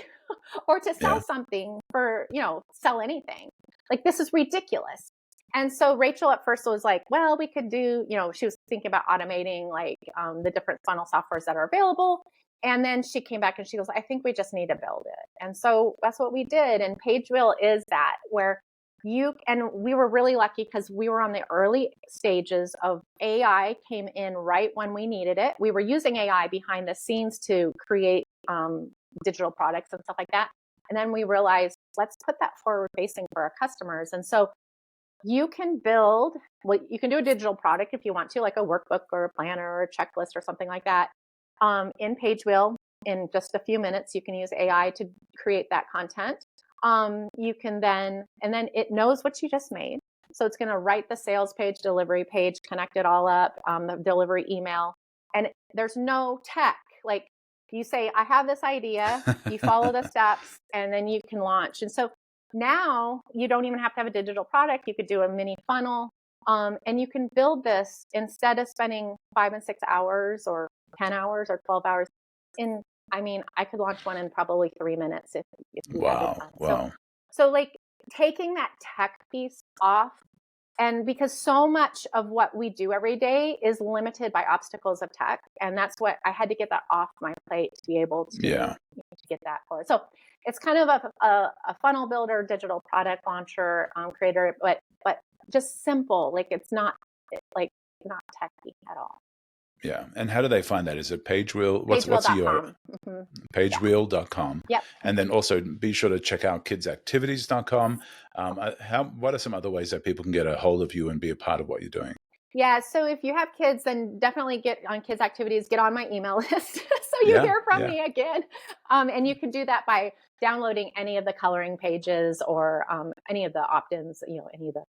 or to sell something for, sell anything. Like, this is ridiculous. And so Rachel at first was like, well, we could do, she was thinking about automating like the different funnel softwares that are available. And then she came back and she goes, I think we just need to build it. And so that's what we did. And Pagewheel is that, where and we were really lucky because we were on the early stages of AI came in right when we needed it. We were using AI behind the scenes to create digital products and stuff like that. And then we realized, let's put that forward facing for our customers. And so you can do a digital product if you want to, like a workbook or a planner or a checklist or something like that. In Pagewheel, in just a few minutes, you can use AI to create that content. You can then it knows what you just made. So it's going to write the sales page, delivery page, connect it all up, the delivery email. And there's no tech. Like, you say, I have this idea, you follow the steps, and then you can launch. And so now you don't even have to have a digital product. You could do a mini funnel, and you can build this instead of spending 5 and 6 hours or 10 hours or 12 hours I could launch one in probably 3 minutes if you had the time. Wow. So like taking that tech piece off, and because so much of what we do every day is limited by obstacles of tech, and that's what I had to get that off my plate to be able to get that forward. So it's kind of a funnel builder, digital product launcher, creator, but just simple. Like, it's not techy at all. Yeah. And how do they find that? Is it Pagewheel? What's the URL? Pagewheel.com. Yep. And then also be sure to check out kidsactivities.com. What are some other ways that people can get a hold of you and be a part of what you're doing? Yeah, so if you have kids, then definitely get on kids' activities, get on my email list so you Yeah, hear from yeah. me again. And you can do that by downloading any of the coloring pages or any of the opt-ins, any of the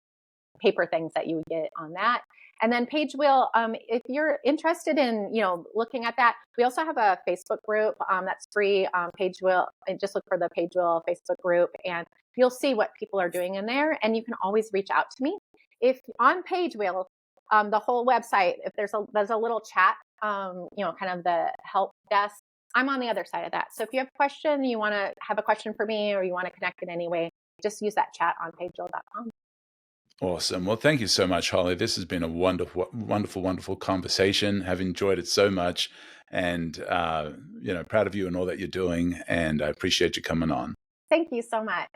paper things that you would get on that. And then Pagewheel, if you're interested in, looking at that, we also have a Facebook group that's free, Pagewheel. And just look for the Pagewheel Facebook group, and you'll see what people are doing in there. And you can always reach out to me. If on Pagewheel, the whole website, if there's a little chat, kind of the help desk, I'm on the other side of that. So if you have a question, you want to have a question for me, or you want to connect in any way, just use that chat on pagewheel.com. Awesome. Well, thank you so much, Holly. This has been a wonderful, wonderful, wonderful conversation. Have enjoyed it so much, and proud of you and all that you're doing. And I appreciate you coming on. Thank you so much.